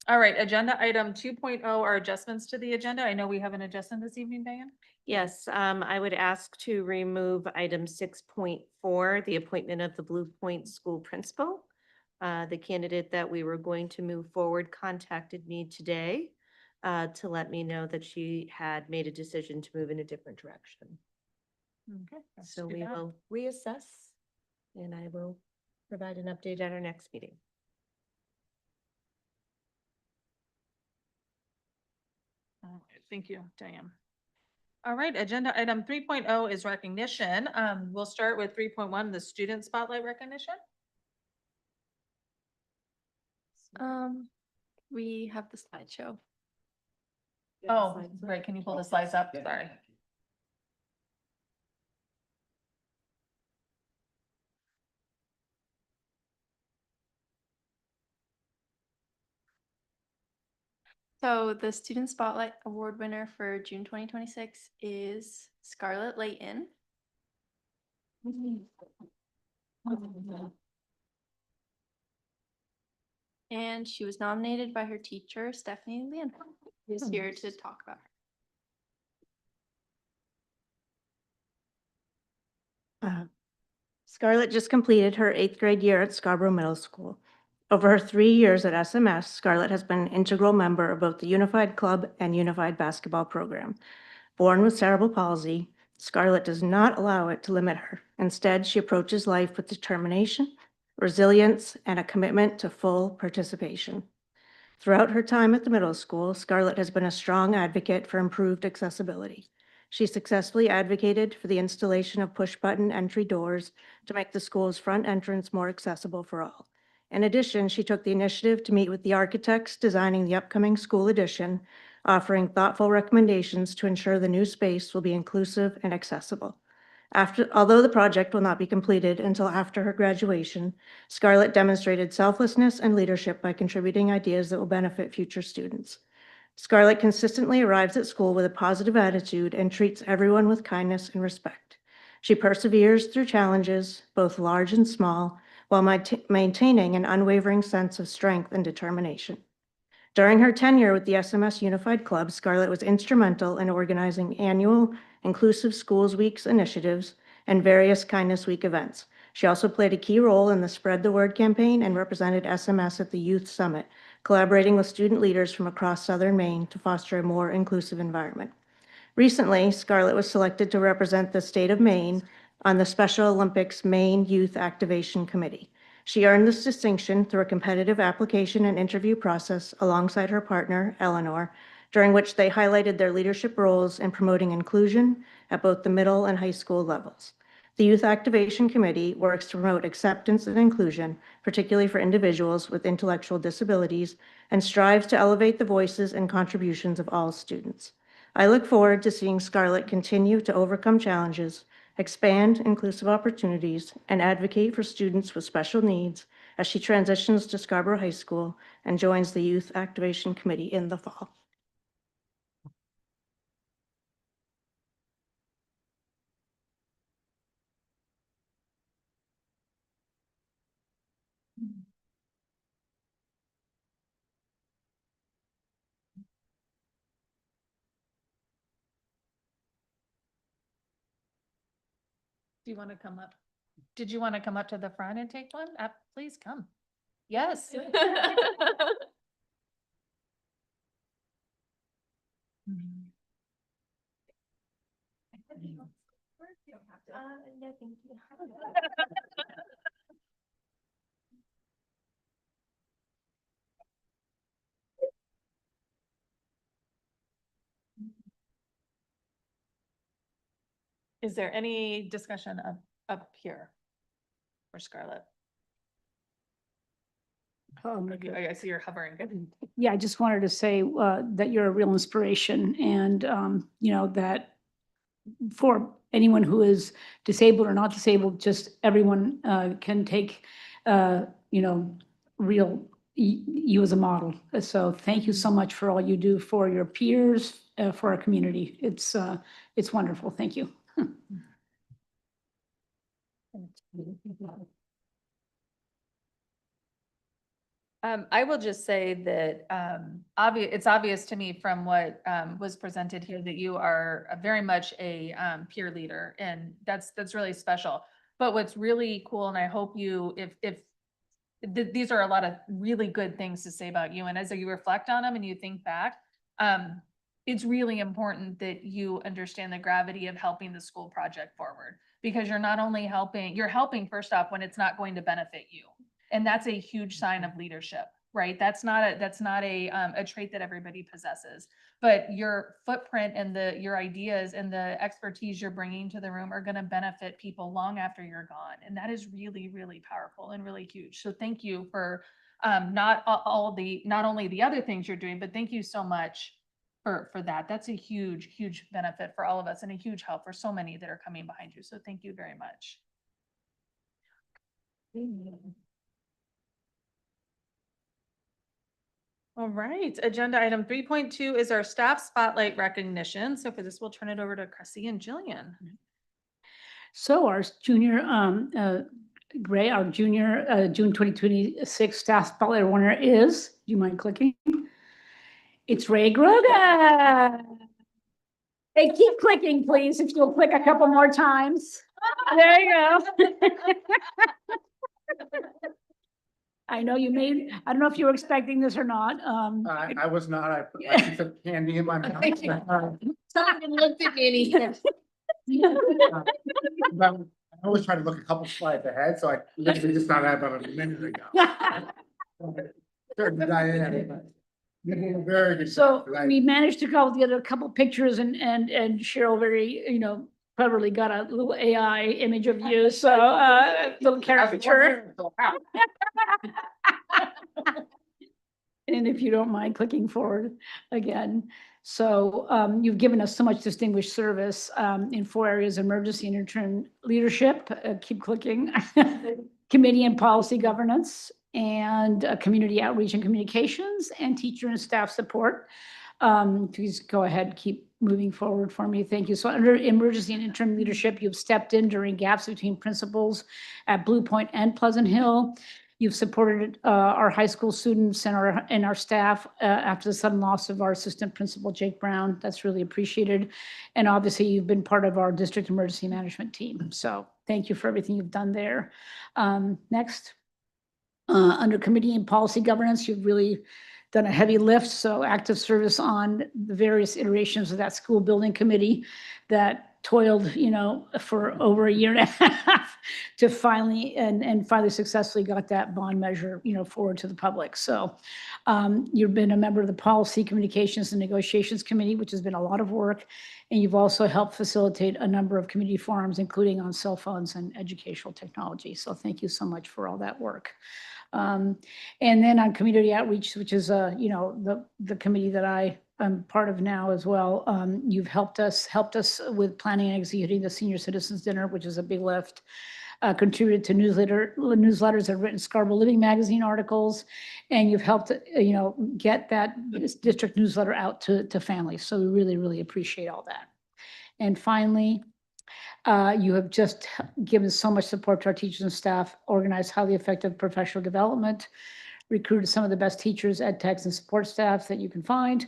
All right, agenda item 2.0 are adjustments to the agenda. I know we have an adjustment this evening, Diane. Yes, I would ask to remove item 6.4, the appointment of the Blue Point School Principal. The candidate that we were going to move forward contacted me today to let me know that she had made a decision to move in a different direction. Okay. let's So do we that. will reassess and I will provide an update at our next meeting. All right, thank you, Diane. All right, agenda item 3.0 is recognition. We'll start with 3.1, the student spotlight recognition. We have the slideshow. Oh, right, can you pull the slides up? Sorry. So the Student Spotlight Award winner for June 2026 is Scarlett Layton. And she was nominated by her teacher, Stephanie Leon, who's here to talk about her. Scarlett just completed her 8th grade year at Scarborough Middle School. Over her 3 years at SMS, Scarlett has been an integral member of both the Unified Club and Unified Basketball program. Born with cerebral palsy, Scarlett does not allow it to limit her. Instead, she approaches life with determination, resilience, and a commitment to full participation. Throughout her time at the middle school, Scarlett has been a strong advocate for improved accessibility. She successfully advocated for the installation of push-button entry doors to make the school's front entrance more accessible for all. In addition, she took the initiative to meet with the architects designing the upcoming school addition, offering thoughtful recommendations to ensure the new space will be inclusive and accessible. Although the project will not be completed until after her graduation, Scarlett demonstrated selflessness and leadership by contributing ideas that will benefit future students. Scarlett consistently arrives at school with a positive attitude and treats everyone with kindness and respect. She perseveres through challenges, both large and small, while maintaining an unwavering sense of strength and determination. During her tenure with the SMS Unified Club, Scarlett was instrumental in organizing annual Inclusive Schools Weeks initiatives and various Kindness Week events. She also played a key role in the Spread the Word campaign and represented SMS at the Youth Summit, collaborating with student leaders from across Southern Maine to foster a more inclusive environment. Recently, Scarlett was selected to represent the state of Maine on the Special Olympics Maine Youth Activation Committee. She earned this distinction through a competitive application and interview process alongside her partner, Eleanor, during which they highlighted their leadership roles in promoting inclusion at both the middle and high school levels. The Youth Activation Committee works to promote acceptance and inclusion, particularly for individuals with intellectual disabilities, and strives to elevate the voices and contributions of all students. I look forward to seeing Scarlett continue to overcome challenges, expand inclusive opportunities, and advocate for students with special needs as she transitions to Scarborough High School and joins the Youth Activation Committee in the fall. Do you want to come up? Did you want to come up to the front and take one? Please come. Yes. No, thank you. Is there any discussion up here for Scarlett? I see you're hovering. Yeah, I just wanted to say that you're a real inspiration and, you know, that for anyone who is disabled or not disabled, just everyone can take, you know, you as a model. So thank you so much for all you do for your peers, for our community. It's wonderful. Thank you. I will just say that it's obvious to me from what was presented here that you are very much a peer leader, and that's really special. But what's really cool, and I hope you, these are a lot of really good things to say about you, and as you reflect on them and you think back, it's really important that you understand the gravity of helping the school project forward, because you're not only helping, you're helping first off when it's not going to benefit you. And that's a huge sign of leadership, right? That's not a trait that everybody possesses, but your footprint and your ideas and the expertise you're bringing to the room are going to benefit people long after you're gone. And that is really, really powerful and really huge. So thank you for not only the other things you're doing, but thank you so much for that. That's a huge, huge benefit for all of us and a huge help for so many that are coming behind you. So thank you very much. All right, agenda item 3.2 is our staff spotlight recognition. So for this, we'll turn it over to Cressy and Jillian. So our junior, Ray, our junior June 2026 staff spotlight winner is, do you mind clicking? It's Ray Groga. Hey, keep clicking, please, if you'll click a couple more times. There you go. I know you made, I don't know if you were expecting this or not. I was not, I put my piece of candy in my mouth. Someone looked at me and he said. I always try to look a couple slides ahead, so I literally just found out about a minute ago. Very good. So we managed to go get a couple pictures and Cheryl very, you know, cleverly got a little AI image of you, so, little caricature. And if you don't mind clicking forward again. So you've given us so much distinguished service in 4 areas: emergency and interim leadership, keep clicking, committee and policy governance, and community outreach and communications, and teacher and staff support. Please go ahead, keep moving forward for me. Thank you. So under emergency and interim leadership, you've stepped in during gaps between principals at Blue Point and Pleasant Hill. You've supported our high school students and our staff after the sudden loss of our assistant principal, Jake Brown. That's really appreciated. And obviously, you've been part of our district emergency management team. So thank you for everything you've done there. Next, under committee and policy governance, you've really done a heavy lift. So active service on the various iterations of that school building committee that toiled, for over a year and a half to finally successfully got that bond measure, forward to the public. So you've been a member of the Policy, Communications, and Negotiations Committee, which has been a lot of work. And you've also helped facilitate a number of community forums, including on cell phones and educational technology. So thank you so much for all that work. And then on community outreach, which is, the committee that I am part of now as well. You've helped us with planning and executing the Senior Citizens Dinner, which is a big lift. Contributed to newsletters that have written Scarborough Living Magazine articles, and you've helped, get that district newsletter out to families. So we really, really appreciate all that. And finally, you have just given so much support to our teachers and staff, organized highly effective professional development, recruited some of the best teachers, ed techs, and support staff that you can find,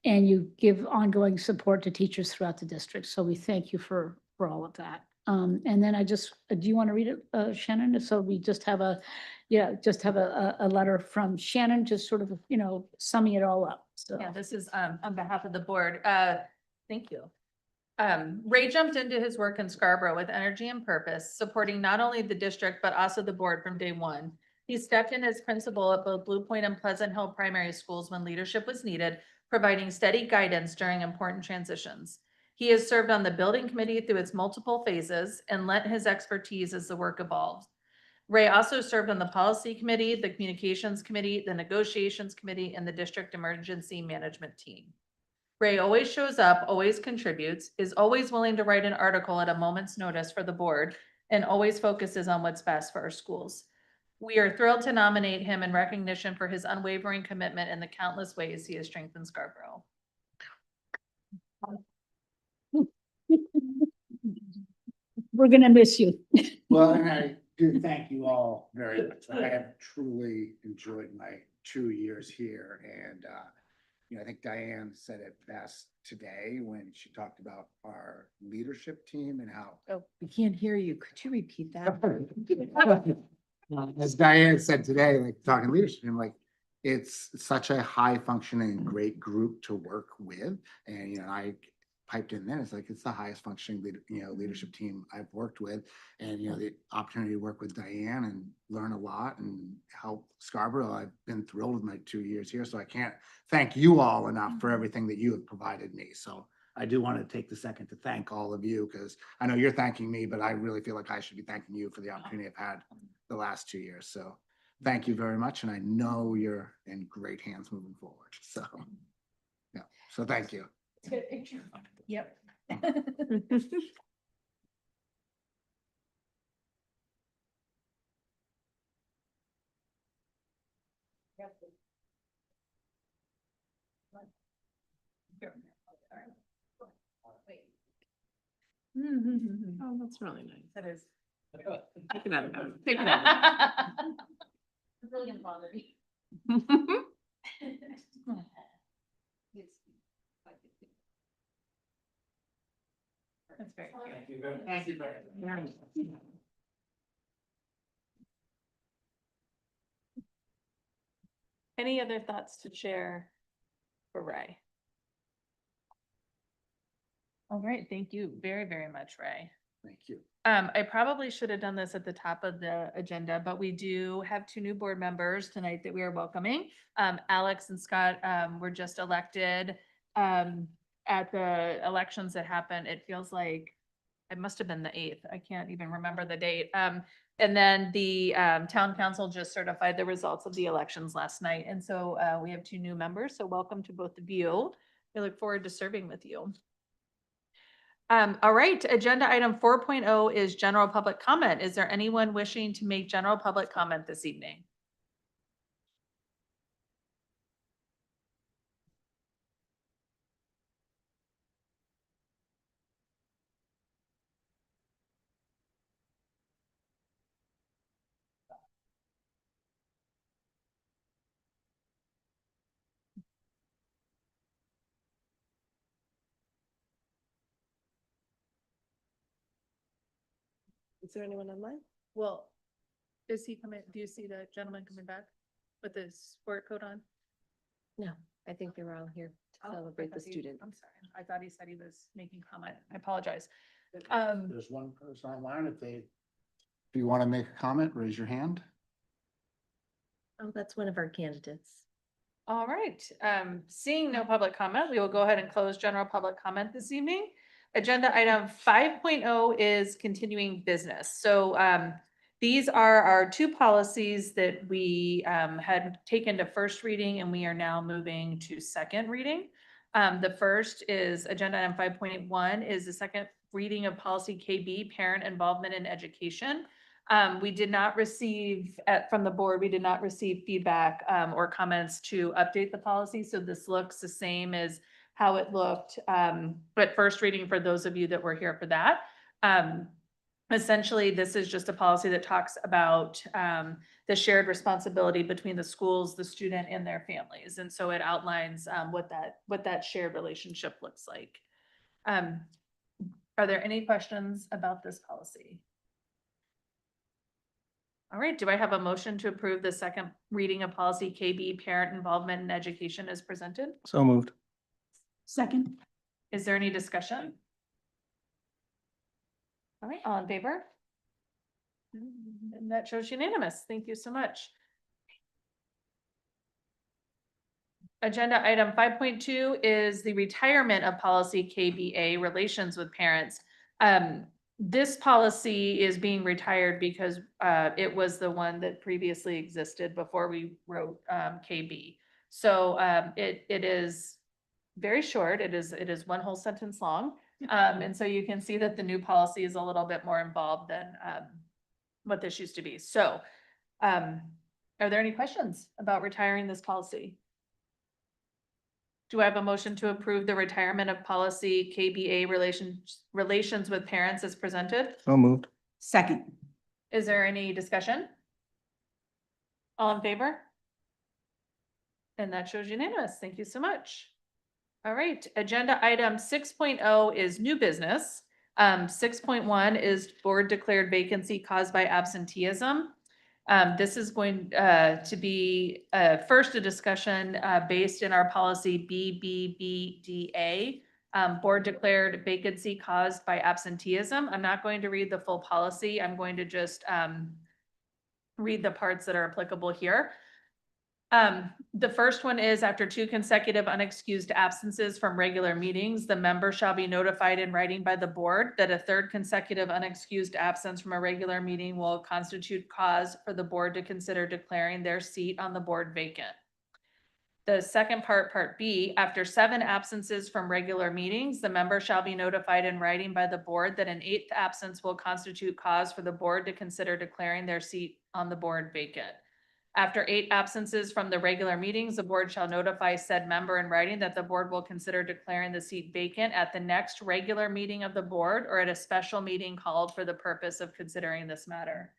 and you give ongoing support to teachers throughout the district. So we thank you for all of that. And then do you want to read it, Shannon? So we just have a letter from Shannon, just sort of, summing it all up. So. Yeah, this is on behalf of the board. Thank you. Ray jumped into his work in Scarborough with energy and purpose, supporting not only the district, but also the board from day one. He stepped in as principal at both Blue Point and Pleasant Hill primary schools when leadership was needed, providing steady guidance during important transitions. He has served on the building committee through its multiple phases and lent his expertise as the work evolved. Ray also served on the policy committee, the communications committee, the negotiations committee, and the district emergency management team. Ray always shows up, always contributes, is always willing to write an article at a moment's notice for the board, and always focuses on what's best for our schools. We are thrilled to nominate him in recognition for his unwavering commitment in the countless ways he has strengthened Scarborough. We're gonna miss you. Well, and I do thank you all very much. I have truly enjoyed my 2 years here, and I think Diane said it best today when she talked about our leadership team and how. Oh, we can't hear you. Could you repeat that? As Diane said today, like talking leadership, I'm like, it's such a high functioning, great group to work with, and I piped in there. It's like, it's the highest functioning leadership team I've worked with. And, the opportunity to work with Diane and learn a lot and help Scarborough. I've been thrilled with my 2 years here. So I can't thank you all enough for everything that you have provided me. So I do want to take the second to thank all of you, because I know you're thanking me, but I really feel like I should be thanking you for the opportunity I've had the last 2 years. So thank you very much. And I know you're in great hands moving forward. So, yeah. So thank you. Yep. Oh, that's really nice. That is. Take it out. Take it out. It's really gonna bother me. That's very cute. Thank you very much. Any other thoughts to share for Ray? All right, thank you very, very much, Ray. Thank you. I probably should have done this at the top of the agenda, but we do have 2 new board members tonight that we are welcoming. Alex and Scott were just elected at the elections that happened. It feels like it must have been the 8th. I can't even remember the date. And then the town council just certified the results of the elections last night. And so we have 2 new members. So welcome to both of you. I look forward to serving with you. All right, agenda item 4.0 is general public comment. Is there anyone wishing to make general public comment this evening? Is there anyone online? Well, is he coming? Do you see the gentleman coming back with his sport coat on? No, I think they were all here Oh, to I celebrate the thought he- student. I'm sorry. I thought he said he was making comment. I apologize. There's one person online, if you want to make a comment, raise your hand. Oh, that's one of our candidates. All right, seeing no public comment, we will go ahead and close general public comment this evening. Agenda item 5.0 is continuing business. So these are our 2 policies that we had taken to first reading and we are now moving to second reading. The first is agenda item 5.1 is the second reading of policy KB, parent involvement in education. We did not receive from the board, we did not receive feedback or comments to update the policy. So this looks the same as how it looked but first reading for those of you that were here for that. Essentially, this is just a policy that talks about the shared responsibility between the schools, the student, and their families. And so it outlines what that shared relationship looks like. Are there any questions about this policy? All right, do I have a motion to approve the second reading of policy KB, parent involvement in education as presented? So moved. Second. Is there any discussion? All right, all in favor? And that shows unanimous. Thank you so much. Agenda item 5.2 is the retirement of policy KBA, relations with parents. This policy is being retired because it was the one that previously existed before we wrote KB. So it is very short. It is 1 whole sentence long. And so you can see that the new policy is a little bit more involved than what this used to be. So are there any questions about retiring this policy? Do I have a motion to approve the retirement of policy KBA, relations with parents as presented? So moved. Second. Is there any discussion? All in favor? And that shows unanimous. Thank you so much. All right, agenda item 6.0 is new business. 6.1 is board declared vacancy caused by absenteeism. This is going to be first a discussion based in our policy BBBDA, board declared vacancy caused by absenteeism. I'm not going to read the full policy. I'm going to just read the parts that are applicable here. The first one is after 2 consecutive unexcused absences from regular meetings, the member shall be notified in writing by the board that a 3rd consecutive unexcused absence from a regular meeting will constitute cause for the board to consider declaring their seat on the board vacant. The second part, part B, after 7 absences from regular meetings, the member shall be notified in writing by the board that an 8th absence will constitute cause for the board to consider declaring their seat on the board vacant. After 8 absences from the regular meetings, the board shall notify said member in writing that the board will consider declaring the seat vacant at the next regular meeting of the board or at a special meeting called for the purpose of considering this matter.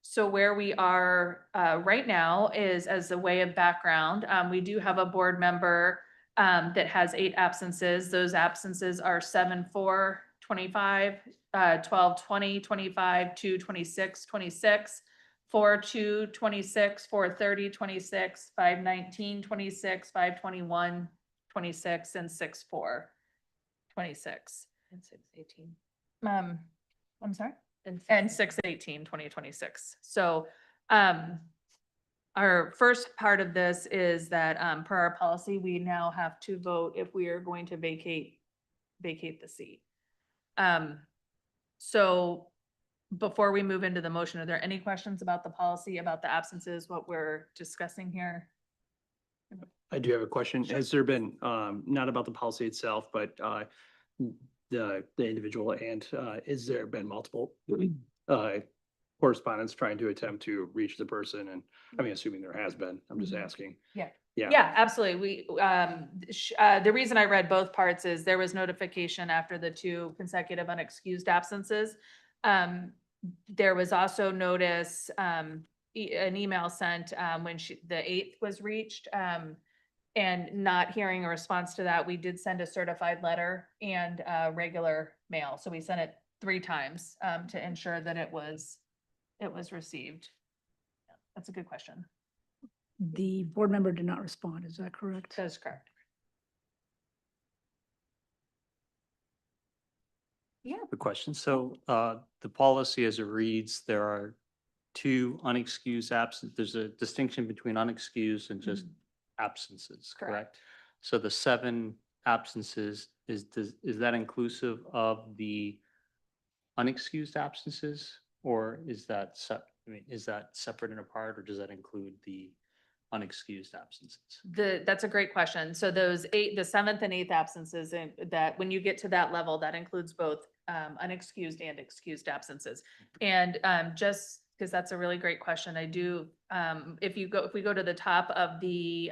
So where we are right now is, as a way of background, we do have a board member that has 8 absences. Those absences are 7/4/25, 12/20/25, 2/26/26, 4/2/26, 4/30/26, 5/19/26, 5/21/26, and 6/4/26. And 6/18. I'm sorry? And And 6/18/2026. So our first part of this is that per our policy, we now have to vote if we are going to vacate the seat. So before we move into the motion, are there any questions about the policy, about the absences, what we're discussing here? I do have a question. Has there been, not about the policy itself, but, the individual and, is there been multiple, correspondence trying to attempt to reach the person? And I mean, assuming there has been, I'm just asking. Yeah. Yeah. Yeah, absolutely. The reason I read both parts is there was notification after the 2 consecutive unexcused absences. There was also notice, an email sent, when the 8th was reached, and not hearing a response to that, we did send a certified letter and, regular mail. So we sent it 3 times, to ensure that it was received. Yeah, that's a good question. The board member did not respond, is that correct? That is correct. The question. So the policy as it reads, there are 2 unexcused absent. There's a distinction between unexcused and just absences, Correct. correct? So the 7 absences, is that inclusive of the unexcused absences? Or is that is that separate and apart, or does that include the unexcused absences? That's a great question. So those the 7th and 8th absences, and that when you get to that level, that includes both unexcused and excused absences. And just because that's a really great question, I do, if we go to the top of the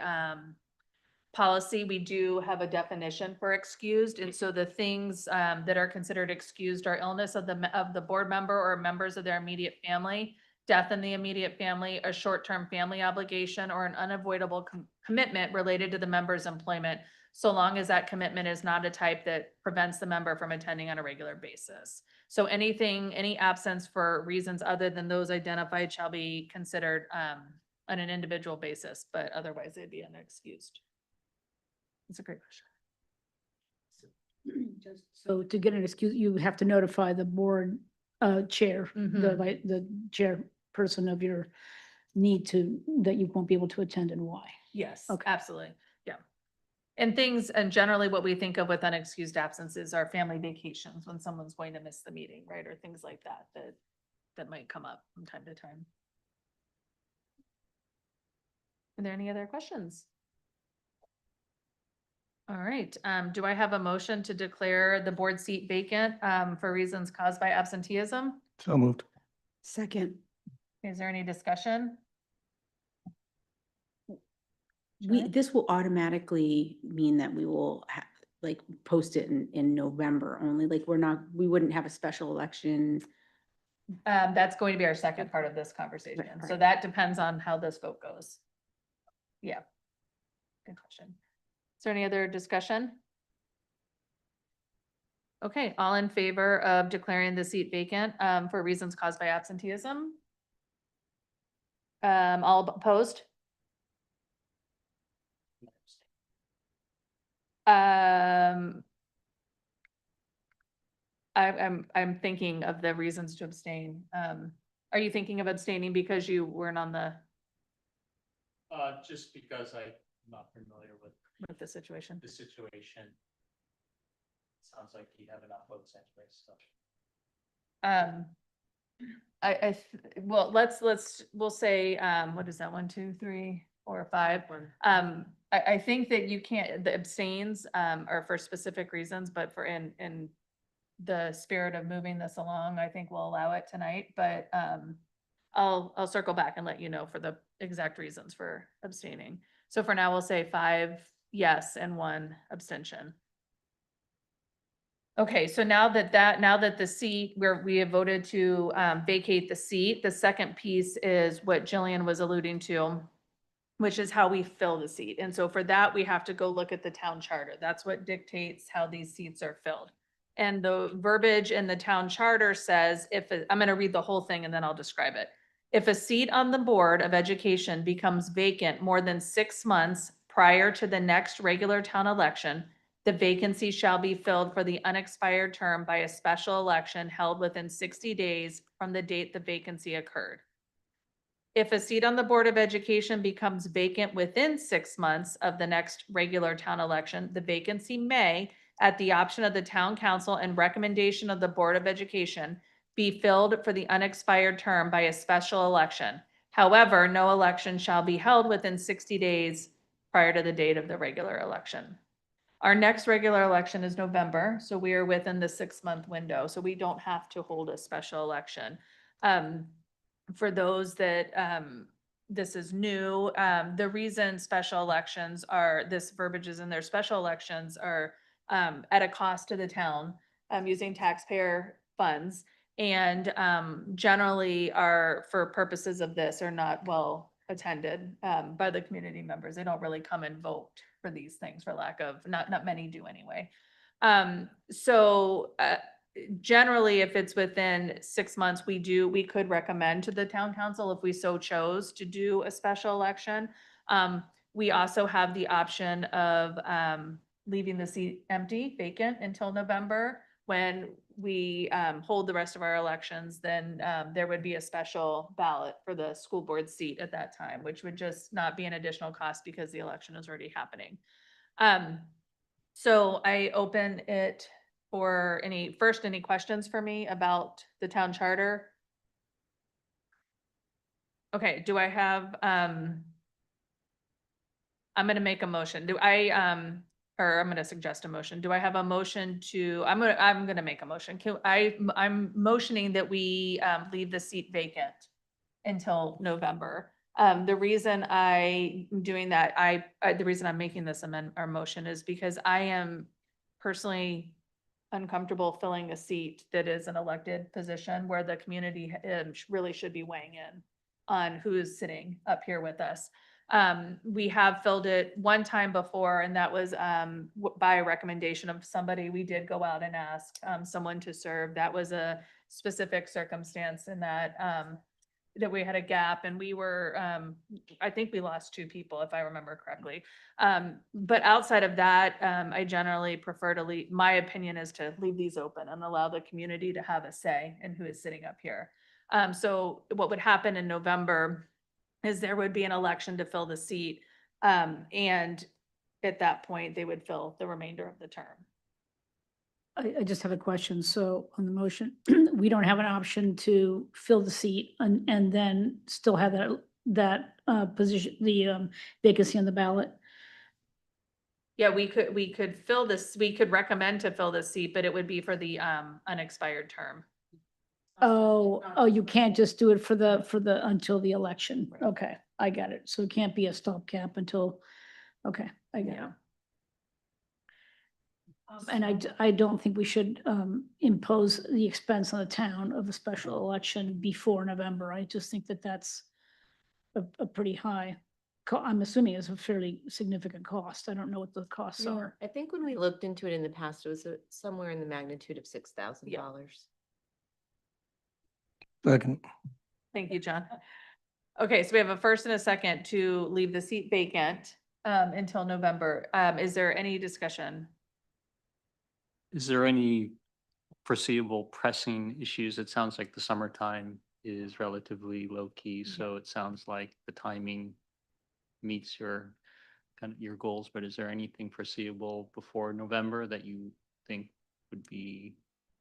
policy, we do have a definition for excused. And so the things that are considered excused are illness of the board member or members of their immediate family, death in the immediate family, a short-term family obligation, or an unavoidable commitment related to the member's employment, so long as that commitment is not a type that prevents the member from attending on a regular basis. So any absence for reasons other than those identified shall be considered on an individual basis, but otherwise they'd be unexcused. That's a great question. So to get an excuse, you have to notify the board chair, the chairperson of your need to, that you won't be able to attend and why. Yes, Okay. absolutely. Yeah. And generally what we think of with unexcused absences are family vacations when someone's going to miss the meeting, right? Or things like that might come up from time to time. Are there any other questions? All right, do I have a motion to declare the board seat vacant for reasons caused by absenteeism? So moved. Second. Is there any discussion? This will automatically mean that we will like post it in November only, like we wouldn't have a special election. That's going to be our second part of this conversation. So right. that depends on how this vote goes. Yeah. Good question. Is there any other discussion? Okay, all in favor of declaring the seat vacant for reasons caused by absenteeism? All opposed? I'm thinking of the reasons to abstain. Are you thinking of abstaining because you weren't on the, Just because I'm not familiar with the situation? the situation. Sounds like you have enough votes anyway, so. Well, we'll say, what is that? 1, 2, 3, 4, 5. I think that you can't, the abstains, are for specific reasons, but in the spirit of moving this along, I think we'll allow it tonight, but, I'll circle back and let you know for the exact reasons for abstaining. So for now, we'll say 5 yes and 1 abstention. Okay, so now that the seat, we have voted to vacate the seat, the second piece is what Jillian was alluding to, which is how we fill the seat. And so for that, we have to go look at the town charter. That's what dictates how these seats are filled. And the verbiage in the town charter says, I'm going to read the whole thing and then I'll describe it. If a seat on the Board of Education becomes vacant more than 6 months prior to the next regular town election, the vacancy shall be filled for the unexpired term by a special election held within 60 days from the date the vacancy occurred. If a seat on the Board of Education becomes vacant within 6 months of the next regular town election, the vacancy may, at the option of the town council and recommendation of the Board of Education, be filled for the unexpired term by a special election. However, no election shall be held within 60 days prior to the date of the regular election. Our next regular election is November, so we are within the 6-month window, so we don't have to hold a special election. For those that, this is new, the reason special elections are, this verbiage is in there, special elections are at a cost to the town, using taxpayer funds. And generally are, for purposes of this, are not well attended by the community members. They don't really come and vote for these things, for lack of, not many do anyway. Generally, if it's within 6 months, we could recommend to the town council if we so chose to do a special election. We also have the option of leaving the seat empty, vacant until November. When we hold the rest of our elections, then there would be a special ballot for the school board seat at that time, which would just not be an additional cost because the election is already happening. So I open it for any questions for me about the town charter? Okay, do I have, I'm gonna make a motion. Or I'm gonna suggest a motion. Do I have a motion to, I'm gonna make a motion. I'm motioning that we leave the seat vacant until November. The reason I'm doing that, the reason I'm making this motion is because I am personally uncomfortable filling a seat that is an elected position where the community really should be weighing in on who is sitting up here with us. We have filled it one time before, and that was by a recommendation of somebody. We did go out and ask someone to serve. That was a specific circumstance in that that we had a gap, and we were, I think we lost 2 people, if I remember correctly. But outside of that, I generally prefer to leave, my opinion is to leave these open and allow the community to have a say in who is sitting up here. So what would happen in November is there would be an election to fill the seat. And at that point, they would fill the remainder of the term. I just have a question. So on the motion, we don't have an option to fill the seat and then still have that position, the vacancy on the ballot. Yeah, we could fill this, we could recommend to fill this seat, but it would be for the unexpired term. Oh, you can't just do it for the, until the election. Okay, I got it. So it can't be a stopgap until, okay, I get it. And I don't think we should impose the expense on the town of a special election before November. I just think that that's a pretty high, I'm assuming it's a fairly significant cost. I don't know what the costs Yeah, are. I think when we looked into it in the past, it was somewhere in the magnitude of $6,000. Second. Thank you, John. Okay, so we have a first and a second to leave the seat vacant until November. Is there any discussion? Is there any foreseeable pressing issues? It sounds like the summertime is relatively low key, so it sounds like the timing meets your your goals, but is there anything foreseeable before November that you think would be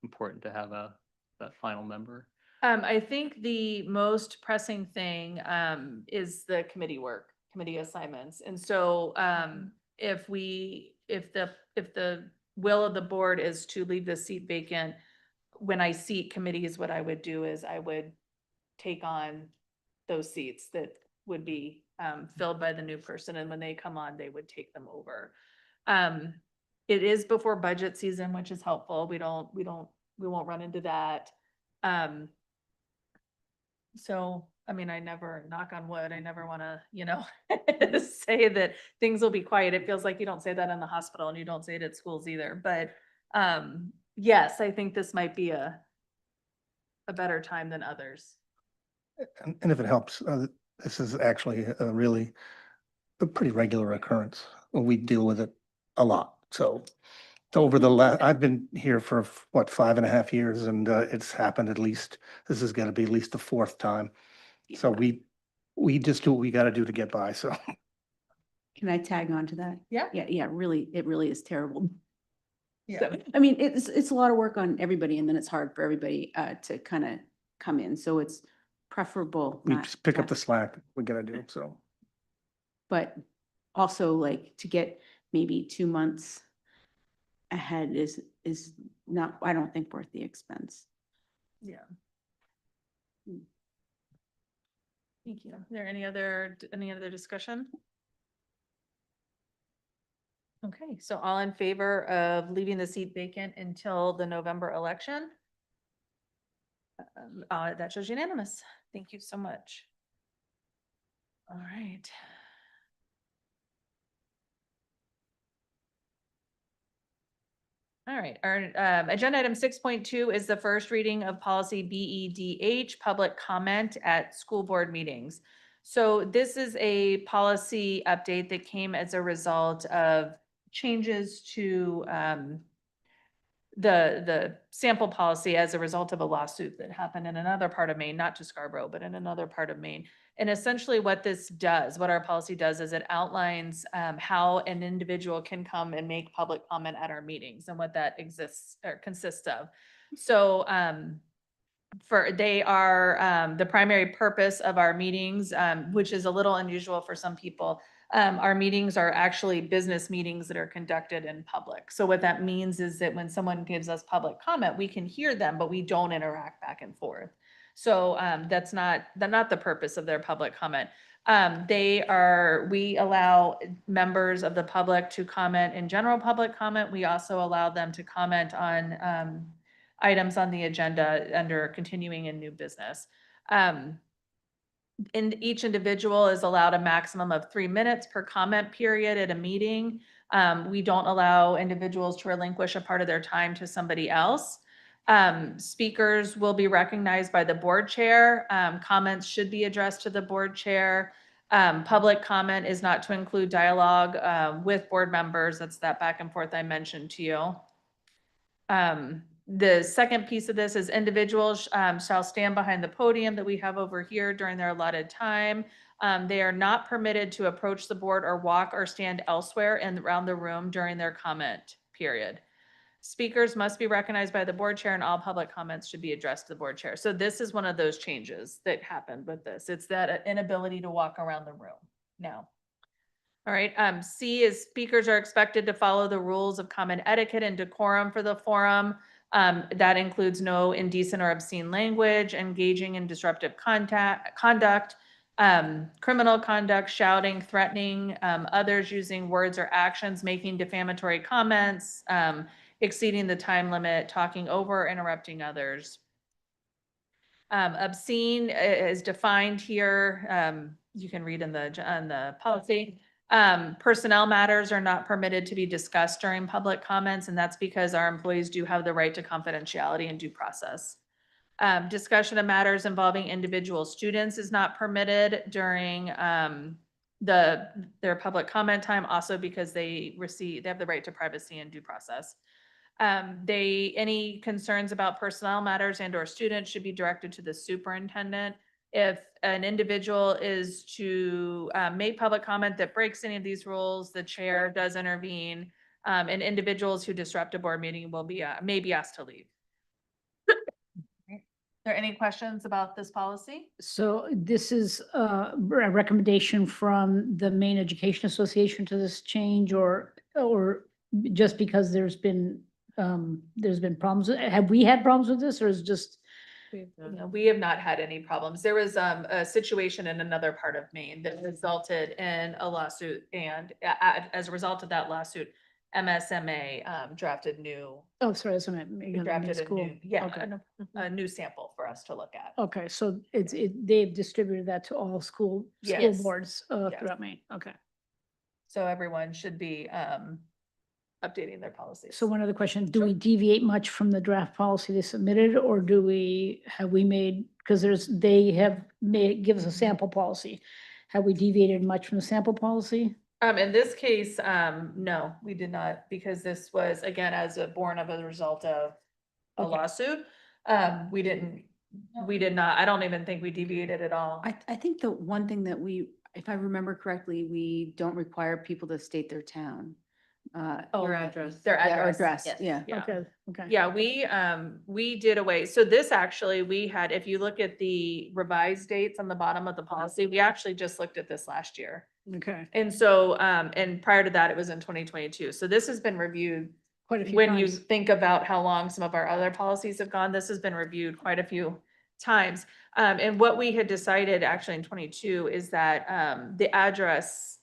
important to have that final member? I think the most pressing thing is the committee work, committee assignments. And so if the will of the board is to leave the seat vacant, when I seat committees, what I would do is I would take on those seats that would be filled by the new person. And when they come on, they would take them over. It is before budget season, which is helpful. We won't run into that. So, I mean, I never, knock on wood, I never want to, say that things will be quiet. It feels like you don't say that in the hospital and you don't say it at schools either. But yes, I think this might be a better time than others. And if it helps, this is actually a pretty regular occurrence. We deal with it a lot. So over I've been here for 5.5 years, and it's happened at least, this is gonna be at least the 4th time. So we just do what we gotta do to get by, so. Can I tag on to that? Yeah. Yeah, it really is terrible. So, I mean, it's a lot of work on everybody and then it's hard for everybody to kind of come in. So it's preferable. We not just pick up have- the slack, we gotta do, so. But also like to get maybe 2 months ahead is not, I don't think worth the expense. Yeah. Thank you. Is there any other discussion? Okay, so all in favor of leaving the seat vacant until the November election? That shows unanimous. Thank you so much. All right. All right, our agenda item 6.2 is the first reading of policy BEDH, public comment at school board meetings. So this is a policy update that came as a result of changes to the sample policy as a result of a lawsuit that happened in another part of Maine, not to Scarborough, but in another part of Maine. And essentially what this does, what our policy does is it outlines how an individual can come and make public comment at our meetings and what that exists or consists of. So they are the primary purpose of our meetings, which is a little unusual for some people. Our meetings are actually business meetings that are conducted in public. So what that means is that when someone gives us public comment, we can hear them, but we don't interact back and forth. So that's not the purpose of their public comment. We allow members of the public to comment in general public comment. We also allow them to comment on items on the agenda under continuing and new business. And each individual is allowed a maximum of 3 minutes per comment period at a meeting. We don't allow individuals to relinquish a part of their time to somebody else. Speakers will be recognized by the board chair. Comments should be addressed to the board chair. Public comment is not to include dialogue with board members. That's that back and forth I mentioned to you. The second piece of this is individuals shall stand behind the podium that we have over here during their allotted time. They are not permitted to approach the board or walk or stand elsewhere and around the room during their comment period. Speakers must be recognized by the board chair and all public comments should be addressed to the board chair. So this is one of those changes that happened with this. It's that inability to walk around the room now. All right, C is speakers are expected to follow the rules of common etiquette and decorum for the forum. That includes no indecent or obscene language, engaging in disruptive conduct, criminal conduct, shouting, threatening others, using words or actions, making defamatory comments, exceeding the time limit, talking over, interrupting others. Obscene is defined here. You can read on the policy. Personnel matters are not permitted to be discussed during public comments, and that's because our employees do have the right to confidentiality and due process. Discussion of matters involving individual students is not permitted during their public comment time, also because they have the right to privacy and due process. Any concerns about personnel matters and or students should be directed to the superintendent. If an individual is to make public comment that breaks any of these rules, the chair does intervene, and individuals who disrupt a board meeting may be asked to leave. Are there any questions about this policy? So this is a recommendation from the Maine Education Association to this change, or just because there's been problems? Have we had problems with this, or is it just? No, we have not had any problems. There was a situation in another part of Maine that resulted in a lawsuit, and as a result of that lawsuit, MSMA drafted new. Oh, sorry, that's what I meant. Drafted Okay. a new sample for us to look at. Okay, so they've distributed that to all school Yes. boards Yes. throughout Maine. Okay. So everyone should be updating their policies. So one other question, do we deviate much from the draft policy they submitted, or have we made, because give us a sample policy. Have we deviated much from the sample policy? In this case, no, we did not, because this was, again, born of a result of a Okay. lawsuit. We did not, I don't even think we deviated at all. I think the one thing that if I remember correctly, we don't require people to state their town. Oh, your address. their Yeah, or address, address, yes. yeah. Yeah. Okay. Yeah, we did away. So this actually, we had, if you look at the revised dates on the bottom of the policy, we actually just looked at this last year. Okay. And so, and prior to that, it was in 2022. So this has been reviewed. Quite a few When you times. think about how long some of our other policies have gone, this has been reviewed quite a few times. And what we had decided actually in 22 is that, the address,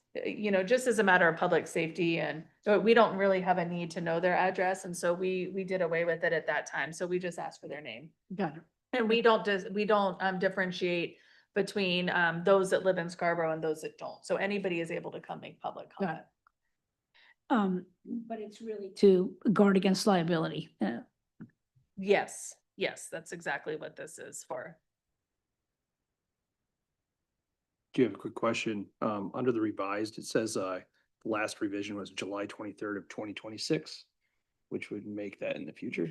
just as a matter of public safety and we don't really have a need to know their address. And so we did away with it at that time. So we just asked for their name. Got it. And we don't differentiate between, those that live in Scarborough and those that don't. So anybody is able to come make public Got comment. But it's really to guard against liability. Yes, that's exactly what this is for. Do you have a quick question? Under the revised, it says, the last revision was July 23rd of 2026, which would make that in the future.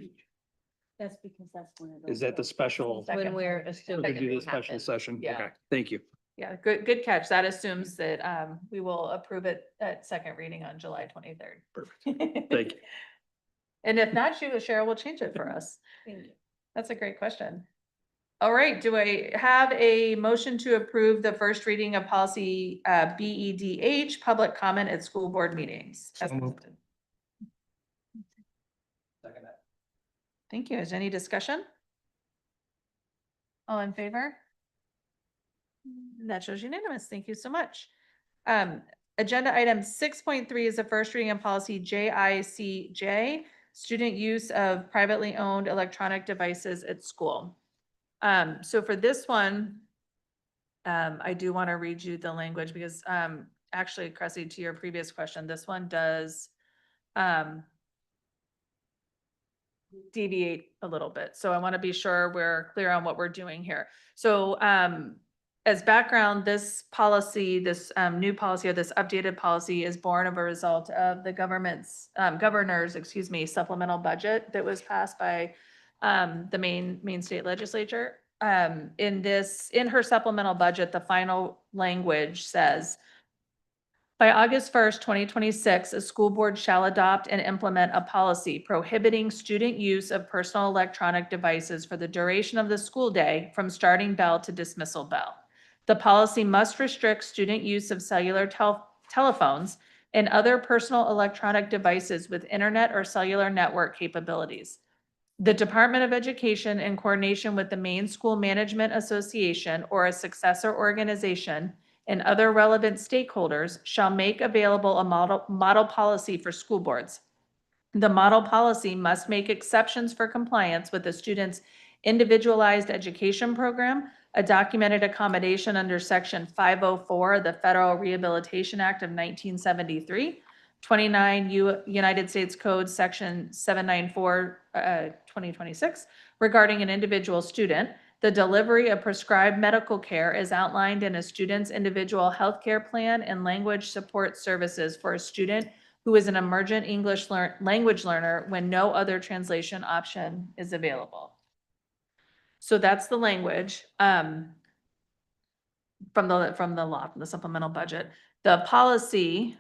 That's because that's when it. Is that the special? Second. When we're We're assuming. gonna do it the special happens. session? Yeah. Okay, thank you. Yeah, good catch. That assumes that, we will approve it at second reading on July 23rd. Perfect. Thank you. And if not, Cheryl will change it for us. That's a great question. All right, do I have a motion to approve the first reading of policy BEDH, public comment at school board meetings? as So moved. presented? Thank you. Is there any discussion? All in favor? That shows unanimous. Thank you so much. Agenda item 6.3 is the first reading of policy JICJ, student use of privately owned electronic devices at school. So for this one, I do want to read you the language because, actually, Cressy, to your previous question, this one does, deviate a little bit. So I want to be sure we're clear on what we're doing here. So, as background, this policy, this new policy or this updated policy is born of a result of the governor's supplemental budget that was passed by the Maine state legislature. In her supplemental budget, the final language says, by August 1st, 2026, a school board shall adopt and implement a policy prohibiting student use of personal electronic devices for the duration of the school day from starting bell to dismissal bell. The policy must restrict student use of cellular telephones and other personal electronic devices with internet or cellular network capabilities. The Department of Education, in coordination with the Maine School Management Association or a successor organization and other relevant stakeholders, shall make available a model policy for school boards. The model policy must make exceptions for compliance with the student's individualized education program, a documented accommodation under Section 504 of the Federal Rehabilitation Act of 1973, 29 United States Code Section 794, 2026, regarding an individual student. The delivery of prescribed medical care is outlined in a student's individual healthcare plan and language support services for a student who is an emergent English language learner when no other translation option is available. So that's the language from the supplemental budget. The policy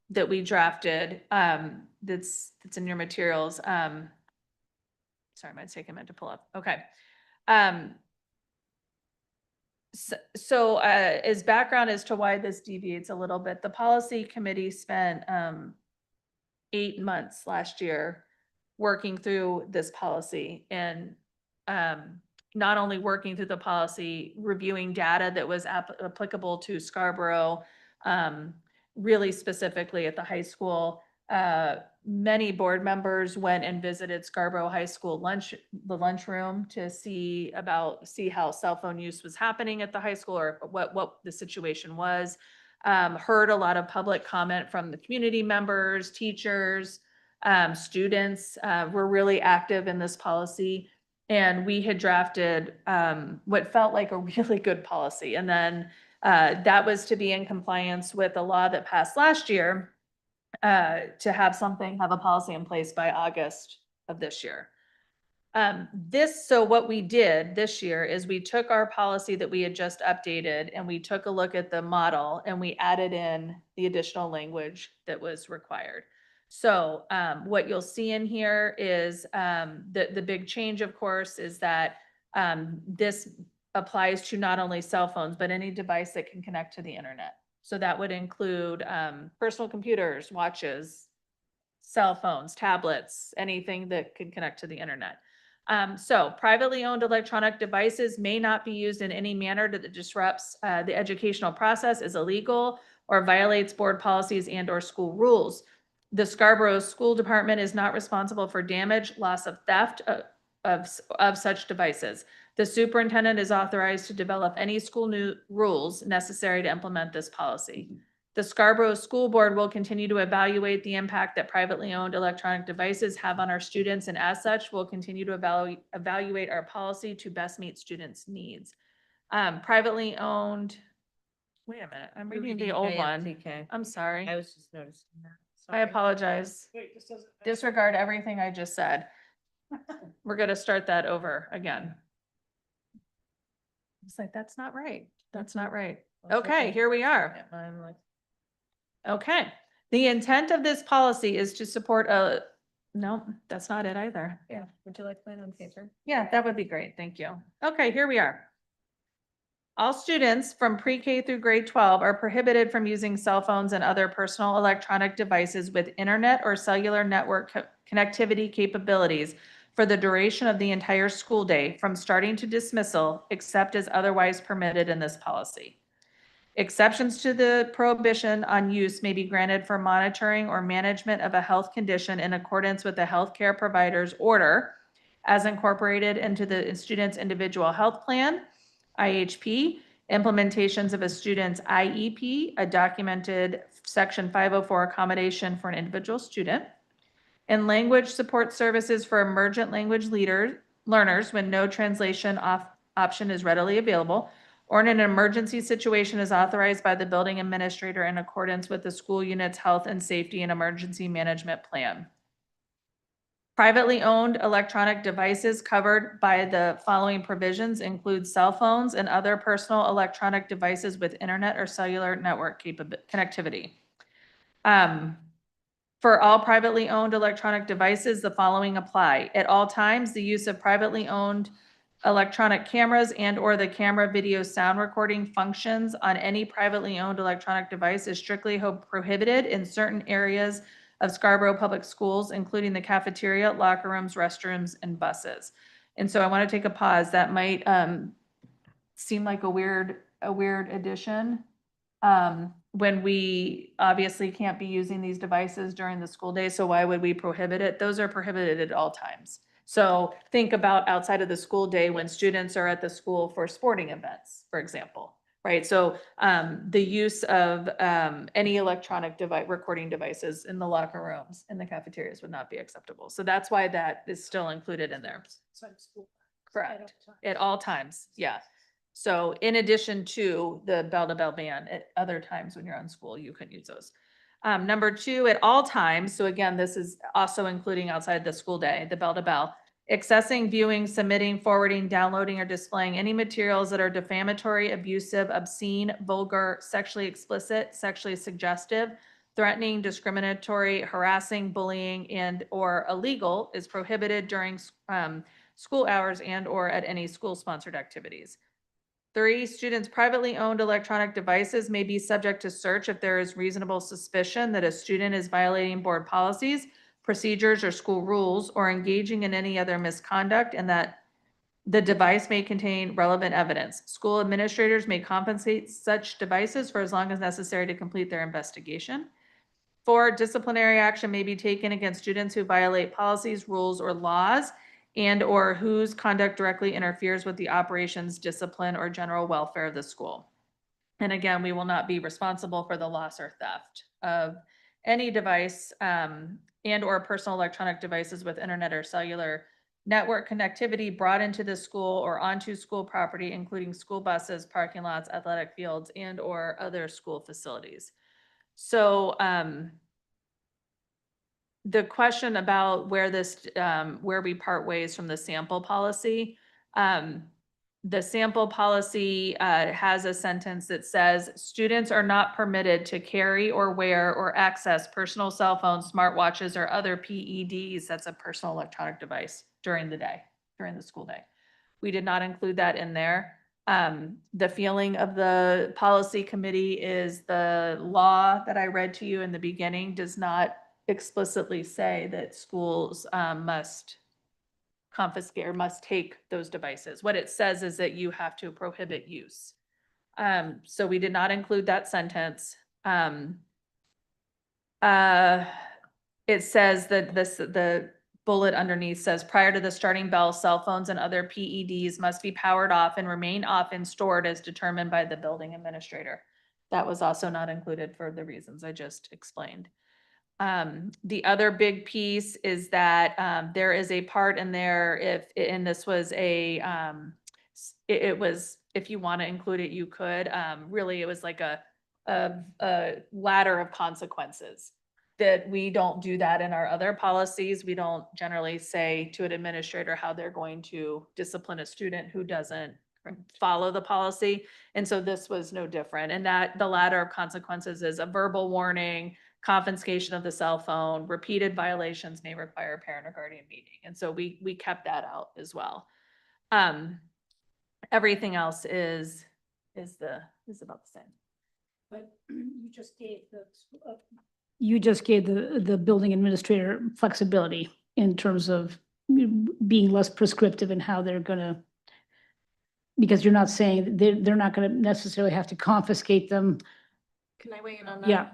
that we drafted, that's in your materials. Sorry, my take a minute to pull up. Okay. So as background as to why this deviates a little bit, the policy committee spent 8 months last year working through this policy and not only working through the policy, reviewing data that was applicable to Scarborough, really specifically at the high school. Many board members went and visited Scarborough High School the lunchroom to see how cell phone use was happening at the high school or what the situation was. Heard a lot of public comment from the community members, teachers, students were really active in this policy. And we had drafted what felt like a really good policy. And then that was to be in compliance with a law that passed last year to have a policy in place by August of this year. So what we did this year is we took our policy that we had just updated and we took a look at the model and we added in the additional language that was required. So, what you'll see in here is, the big change, of course, is that, this applies to not only cell phones, but any device that can connect to the internet. So that would include, personal computers, watches, cell phones, tablets, anything that could connect to the internet. So privately owned electronic devices may not be used in any manner that disrupts, the educational process, is illegal, or violates board policies and or school rules. The Scarborough School Department is not responsible for damage, loss of theft of such devices. The superintendent is authorized to develop any school new rules necessary to implement this policy. The Scarborough School Board will continue to evaluate the impact that privately owned electronic devices have on our students, and as such, will continue to evaluate our policy to best meet students' needs. Privately owned, wait a minute, I'm reading the old one. TK. I'm sorry. I was just noticing that. I apologize. Wait, this doesn't. Disregard everything I just said. We're gonna start that over again. It's like, that's not right. That's not right. Okay, here we are. Okay, the intent of this policy is to support no, that's not it either. Yeah, would you like mine on paper? Yeah, that would be great. Thank you. Okay, here we are. All students from pre-K through grade 12 are prohibited from using cell phones and other personal electronic devices with internet or cellular network connectivity capabilities for the duration of the entire school day from starting to dismissal, except as otherwise permitted in this policy. Exceptions to the prohibition on use may be granted for monitoring or management of a health condition in accordance with the healthcare provider's order as incorporated into the student's individual health plan, IHP, implementations of a student's IEP, a documented Section 504 accommodation for an individual student, and language support services for emergent language learners when no translation option is readily available, or in an emergency situation is authorized by the building administrator in accordance with the school unit's health and safety and emergency management plan. Privately owned electronic devices covered by the following provisions include cell phones and other personal electronic devices with internet or cellular network connectivity. For all privately owned electronic devices, the following apply. At all times, the use of privately owned electronic cameras and or the camera video sound recording functions on any privately owned electronic device is strictly prohibited in certain areas of Scarborough Public Schools, including the cafeteria, locker rooms, restrooms, and buses. And so I want to take a pause. That might seem like a weird addition. When we obviously can't be using these devices during the school day, so why would we prohibit it? Those are prohibited at all times. So think about outside of the school day when students are at the school for sporting events, for example, right? So the use of any electronic recording devices in the locker rooms, in the cafeterias would not be acceptable. So that's why that is still included in there. Correct. At all times, yeah. So in addition to the bell-to-bell ban, at other times when you're on school, you can use those. Number two, at all times, so again, this is also including outside the school day, the bell-to-bell, accessing, viewing, submitting, forwarding, downloading, or displaying any materials that are defamatory, abusive, obscene, vulgar, sexually explicit, sexually suggestive, threatening, discriminatory, harassing, bullying, and or illegal is prohibited during school hours and or at any school-sponsored activities. 3, students' privately owned electronic devices may be subject to search if there is reasonable suspicion that a student is violating board policies, procedures, or school rules, or engaging in any other misconduct, and that the device may contain relevant evidence. School administrators may compensate such devices for as long as necessary to complete their investigation. 4, disciplinary action may be taken against students who violate policies, rules, or laws, and or whose conduct directly interferes with the operations, discipline, or general welfare of the school. And again, we will not be responsible for the loss or theft of any device and or personal electronic devices with internet or cellular network connectivity brought into the school or onto school property, including school buses, parking lots, athletic fields, and or other school facilities. So the question about where this, where we part ways from the sample policy, the sample policy has a sentence that says, students are not permitted to carry or wear or access personal cell phones, smartwatches, or other PEDs, that's a personal electronic device, during the day, during the school day. We did not include that in there. The feeling of the policy committee is the law that I read to you in the beginning does not explicitly say that schools must confiscate or must take those devices. What it says is that you have to prohibit use. So we did not include that sentence. It says that the bullet underneath says, prior to the starting bell, cell phones and other PEDs must be powered off and remain off and stored as determined by the building administrator. That was also not included for the reasons I just explained. The other big piece is that there is a part in there and this was it was, if you want to include it, you could, really, it was like a ladder of consequences. That we don't do that in our other policies. We don't generally say to an administrator how they're going to discipline a student who doesn't follow the policy. And so this was no different. And that the ladder of consequences is a verbal warning, confiscation of the cell phone, repeated violations may require a parent or guardian meeting. And so we kept that out as well. Everything else is about the same. But you just gave the building administrator flexibility in terms of being less prescriptive in how they're gonna, because you're not saying they're not gonna necessarily have to confiscate them. Can I weigh in on that? Yeah.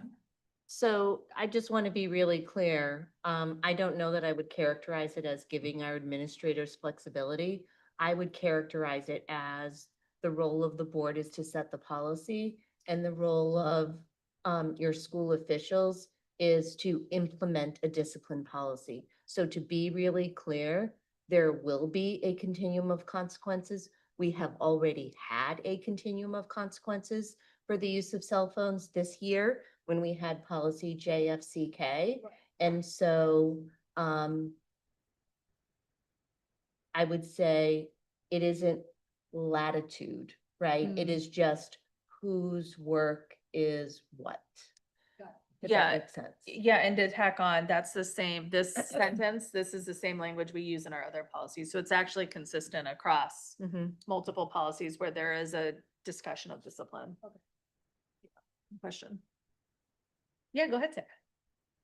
So I just want to be really clear. I don't know that I would characterize it as giving our administrators flexibility. I would characterize it as the role of the board is to set the policy, and the role of your school officials is to implement a discipline policy. So to be really clear, there will be a continuum of consequences. We have already had a continuum of consequences for the use of cell phones this year when we had policy JFCK. And so I would say it isn't latitude, right? It is just whose work is what. If that Yeah. makes sense. Yeah, and to tack on, that's the same, this sentence, this is the same language we use in our other policies. So it's actually consistent across multiple policies where there is a discussion of discipline. Question. Yeah, go ahead, Sarah.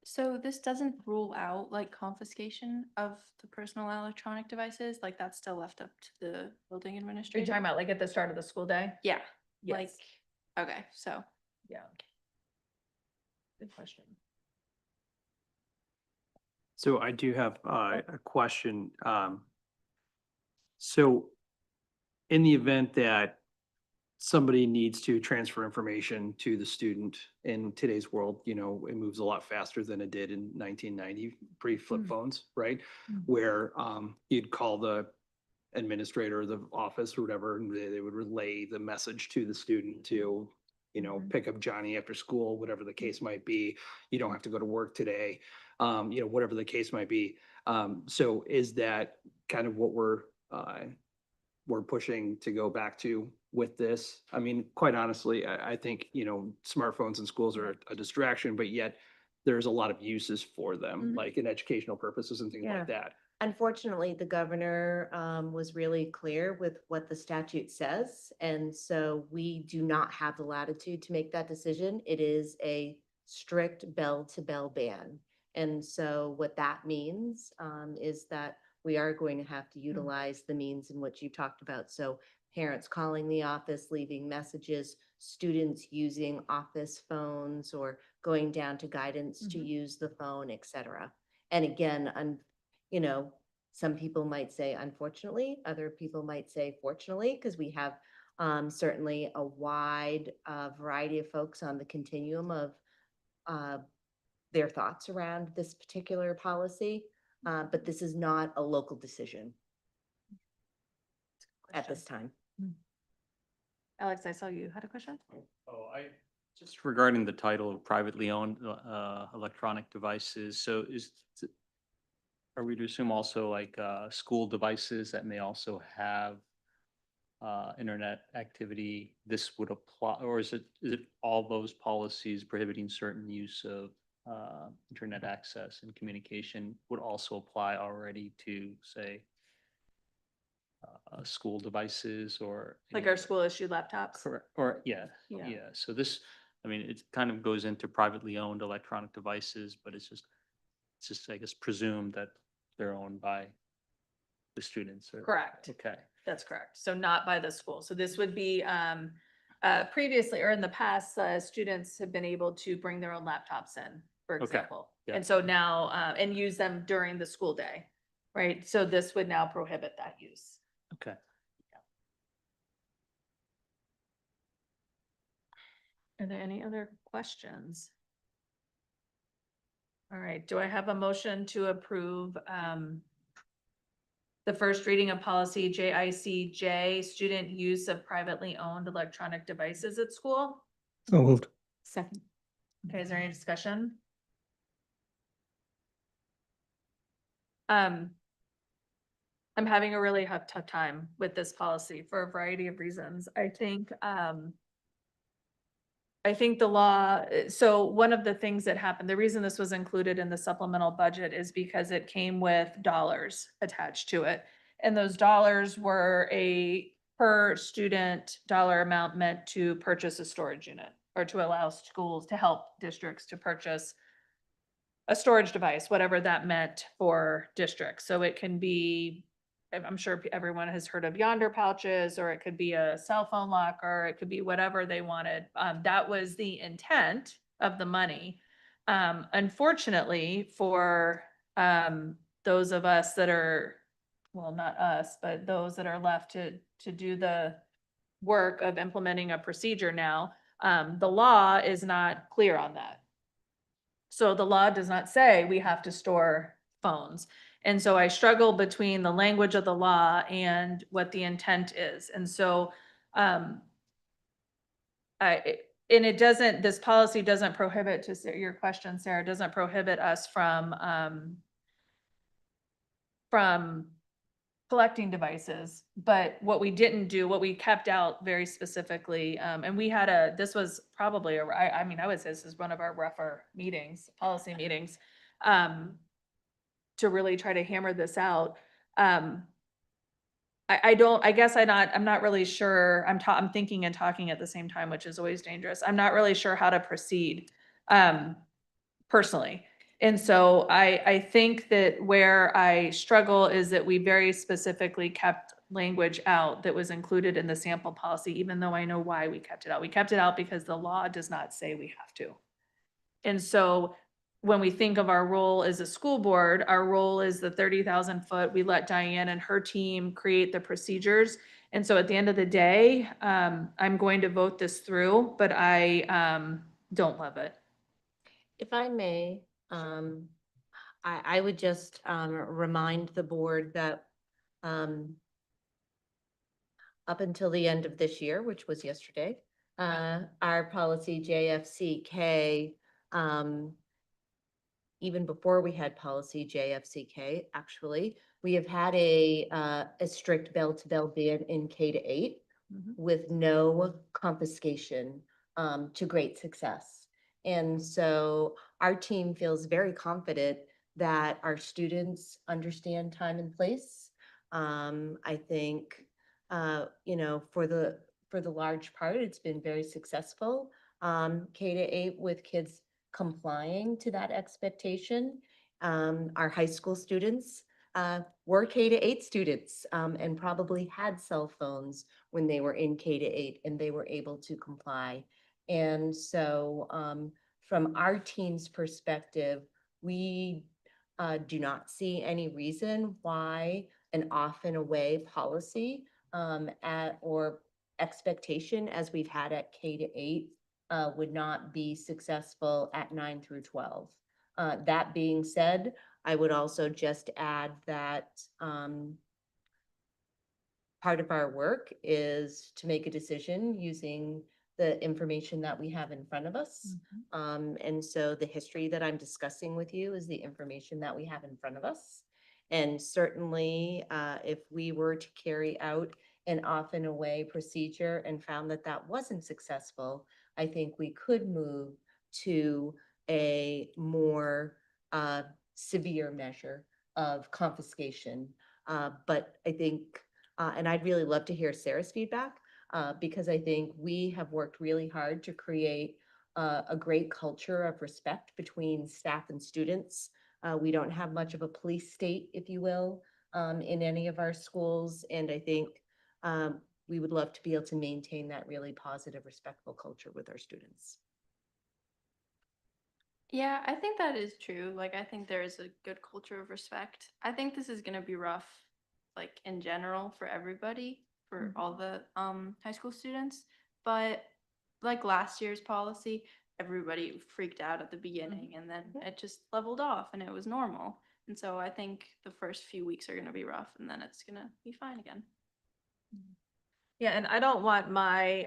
So this doesn't rule out like confiscation of the personal electronic devices, like that's still left up to the building Are you administrator? talking about like at the start of the school day? Yeah, like, Yes. okay, so. Yeah. Good question. So I do have a question. So in the event that somebody needs to transfer information to the student in today's world, you know, it moves a lot faster than it did in 1990, pre-flip phones, right? Where you'd call the administrator of the office or whatever, and they would relay the message to the student to, you know, pick up Johnny after school, whatever the case might be. You don't have to go to work today, you know, whatever the case might be. So is that kind of what we're pushing to go back to with this? I mean, quite honestly, I think, you know, smartphones in schools are a distraction, but yet there's a lot of uses for them, like in educational purposes and things Yeah. like that. Unfortunately, the governor was really clear with what the statute says. And so we do not have the latitude to make that decision. It is a strict bell-to-bell ban. And so what that means is that we are going to have to utilize the means in which you talked about. So parents calling the office, leaving messages, students using office phones or going down to guidance to use the phone, et cetera. And again, you know, some people might say unfortunately, other people might say fortunately, because we have certainly a wide variety of folks on the continuum of their thoughts around this particular policy. But this is not a local decision at this time. Alex, I saw you had a question? Oh, just regarding the title of privately owned electronic devices, so are we to assume also like school devices that may also have internet activity, this would apply, or is it all those policies prohibiting certain use of internet access and communication would also apply already to, say, school devices or? Like our school issued laptops. Correct, or, yeah, Yeah. yeah, so this, I mean, it kind of goes into privately owned electronic devices, but it's just, I guess, presumed that they're owned by the students or. Correct. Okay, That's correct. So not by the school. So this would be, previously or in the past, students have been able to bring their own laptops in, for Okay. example. Yeah. And so now, and use them during the school day, right? So this would now prohibit that use. okay. Are there any other questions? All right, do I have a motion to approve, the first reading of policy JICJ, student use of privately owned electronic devices at school? So moved. Second. Okay, is there any discussion? I'm having a really tough time with this policy for a variety of reasons. I think the law, so one of the things that happened, the reason this was included in the supplemental budget is because it came with dollars attached to it. And those dollars were a per student dollar amount meant to purchase a storage unit or to allow schools to help districts to purchase a storage device, whatever that meant for districts. So it can be, I'm sure everyone has heard of Yonder pouches, or it could be a cell phone lock, or it could be whatever they wanted. That was the intent of the money. Unfortunately, for those of us that are, well, not us, but those that are left to do the work of implementing a procedure now, the law is not clear on that. So the law does not say we have to store phones. And so I struggle between the language of the law and what the intent is. And so, it doesn't, this policy doesn't prohibit, to your question, Sarah, doesn't prohibit us from collecting devices. But what we didn't do, what we kept out very specifically, and we had this was probably I mean, I would say this is one of our rougher meetings, policy meetings, to really try to hammer this out. I guess I'm not really sure. I'm thinking and talking at the same time, which is always dangerous. I'm not really sure how to proceed, personally. And so I think that where I struggle is that we very specifically kept language out that was included in the sample policy, even though I know why we kept it out. We kept it out because the law does not say we have to. And so when we think of our role as a school board, our role is the 30,000 foot. We let Diane and her team create the procedures. And so at the end of the day, I'm going to vote this through, but I don't love it. If I may, I would just remind the board that up until the end of this year, which was yesterday, our policy JFCK, even before we had policy JFCK, actually, we have had a strict bell-to-bell ban in K-8 with no confiscation to great success. And so our team feels very confident that our students understand time and place. I think, for the large part, it's been very successful. K-8 with kids complying to that expectation. Our high school students were K-8 students and probably had cell phones when they were in K-8 and they were able to comply. And so from our team's perspective, we do not see any reason why an off and away policy or expectation as we've had at K-8 would not be successful at 9 through 12. That being said, I would also just add that part of our work is to make a decision using the information that we have in front of us. And so the history that I'm discussing with you is the information that we have in front of us. And certainly, if we were to carry out an off and away procedure and found that that wasn't successful, I think we could move to a more severe measure of confiscation. But I think, and I'd really love to hear Sarah's feedback, because I think we have worked really hard to create a great culture of respect between staff and students. We don't have much of a police state, if you will, in any of our schools. And I think we would love to be able to maintain that really positive, respectful culture with our students. Yeah, I think that is true. Like, I think there is a good culture of respect. I think this is gonna be rough, like in general for everybody, for all the high school students. But like last year's policy, everybody freaked out at the beginning and then it just leveled off and it was normal. And so I think the first few weeks are gonna be rough and then it's gonna be fine again. Yeah, and I don't want my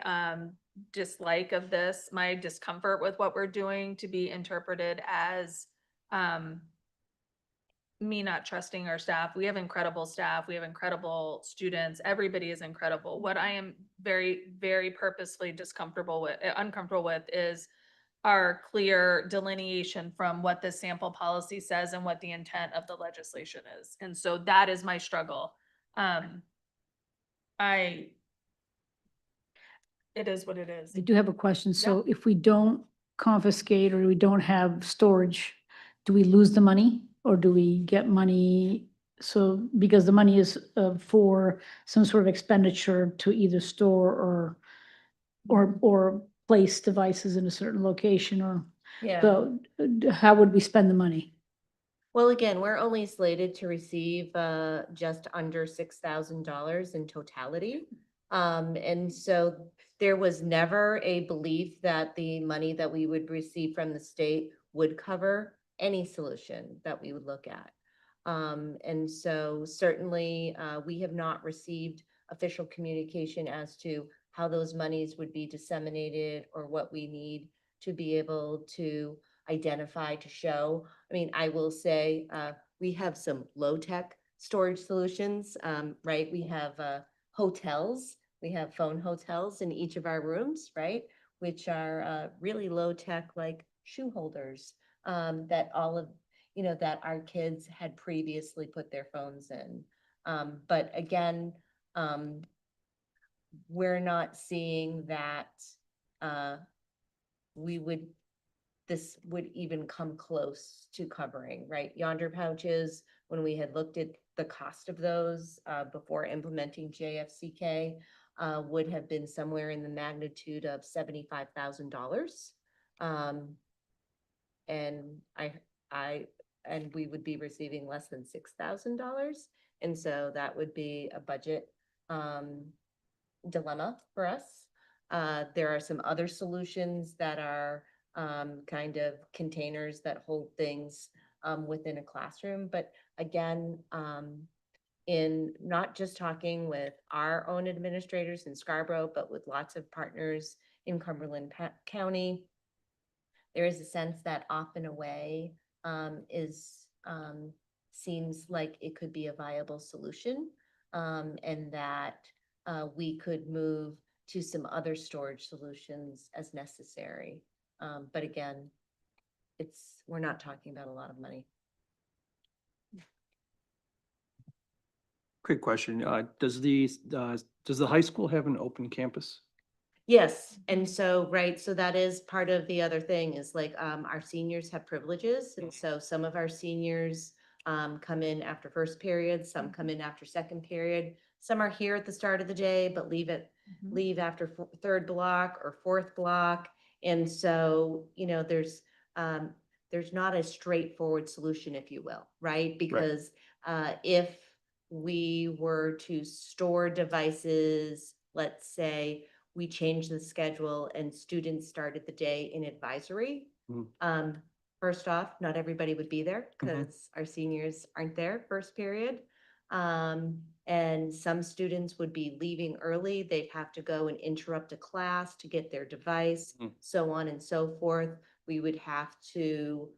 dislike of this, my discomfort with what we're doing to be interpreted as me not trusting our staff. We have incredible staff. We have incredible students. Everybody is incredible. What I am very, very purposely uncomfortable with is our clear delineation from what the sample policy says and what the intent of the legislation is. And so that is my struggle. It is what it is. I do have a question. So if we don't confiscate or we don't have storage, do we lose the money or do we get money? So because the money is for some sort of expenditure to either store or place devices in a certain location or, Yeah. so how would we spend the money? Well, again, we're only slated to receive just under $6,000 in totality. And so there was never a belief that the money that we would receive from the state would cover any solution that we would look at. And so certainly we have not received official communication as to how those monies would be disseminated or what we need to be able to identify to show. I mean, I will say we have some low-tech storage solutions, right? We have hotels. We have phone hotels in each of our rooms, right? Which are really low-tech, like shoe holders that all of, that our kids had previously put their phones in. But again, we're not seeing that this would even come close to covering, right? Yonder pouches, when we had looked at the cost of those before implementing JFCK, would have been somewhere in the magnitude of $75,000. And we would be receiving less than $6,000. And so that would be a budget dilemma for us. There are some other solutions that are kind of containers that hold things within a classroom. But again, in not just talking with our own administrators in Scarborough, but with lots of partners in Cumberland County, there is a sense that off and away seems like it could be a viable solution, and that we could move to some other storage solutions as necessary. But again, we're not talking about a lot of money. Quick question, does the high school have an open campus? Yes, and so, right, so that is part of the other thing is like, our seniors have privileges, and so some of our seniors come in after first period, some come in after second period. Some are here at the start of the day, but leave after third block or fourth block. And so, there's not a straightforward solution, if you will, right? Because if we were to store devices, let's say we change the schedule and students started the day in advisory. First off, not everybody would be there because our seniors aren't there first period. And some students would be leaving early. They'd have to go and interrupt a class to get their device, so on and so forth. We would have to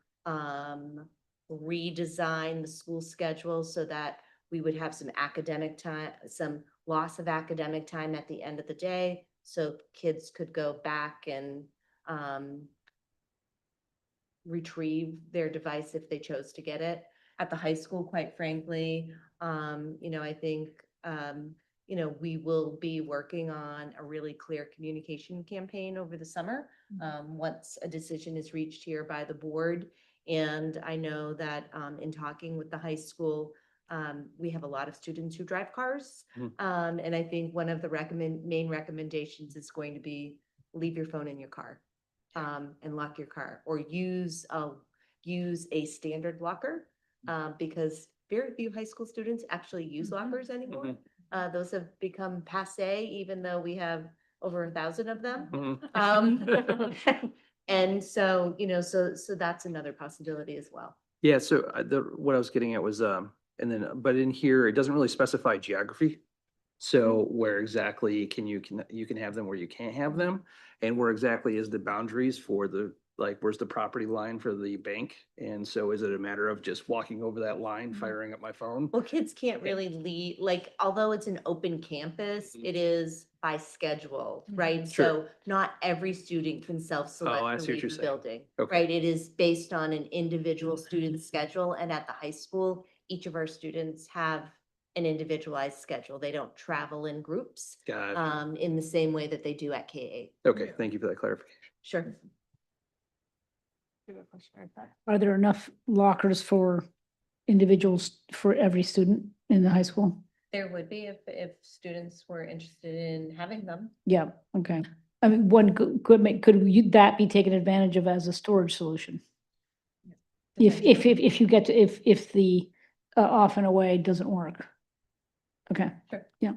redesign the school schedule so that we would have some academic time, some loss of academic time at the end of the day. So kids could go back and retrieve their device if they chose to get it. At the high school, quite frankly, I think, we will be working on a really clear communication campaign over the summer. Once a decision is reached here by the board. And I know that, in talking with the high school, we have a lot of students who drive cars. And I think one of the main recommendations is going to be leave your phone in your car. And lock your car, or use a standard locker, because very few high school students actually use lockers anymore. Those have become passé, even though we have over 1,000 of them. And so, so that's another possibility as well. Yeah, so what I was getting at was, but in here, it doesn't really specify geography. So where exactly you can have them, where you can't have them, and where exactly is the boundaries for where's the property line for the bank? And so is it a matter of just walking over that line, firing up my phone? Well, kids can't really leave, although it's an open campus, it is by schedule, right? Sure. So not every student can Oh, I self-select see to what leave you're the saying. building, Okay. right? It is based on an individual student's schedule, and at the high school, each of our students have an individualized schedule. They don't travel in groups, Got it. in the same way that they do at K-8. Okay, thank you for that clarification. Sure. Are there enough lockers for individuals for every student in the high school? There would be if students were interested in having them. Yeah, okay. I mean, that be taken advantage of as a storage solution? If you get to, if the off and away doesn't work? Okay. Sure. Yeah.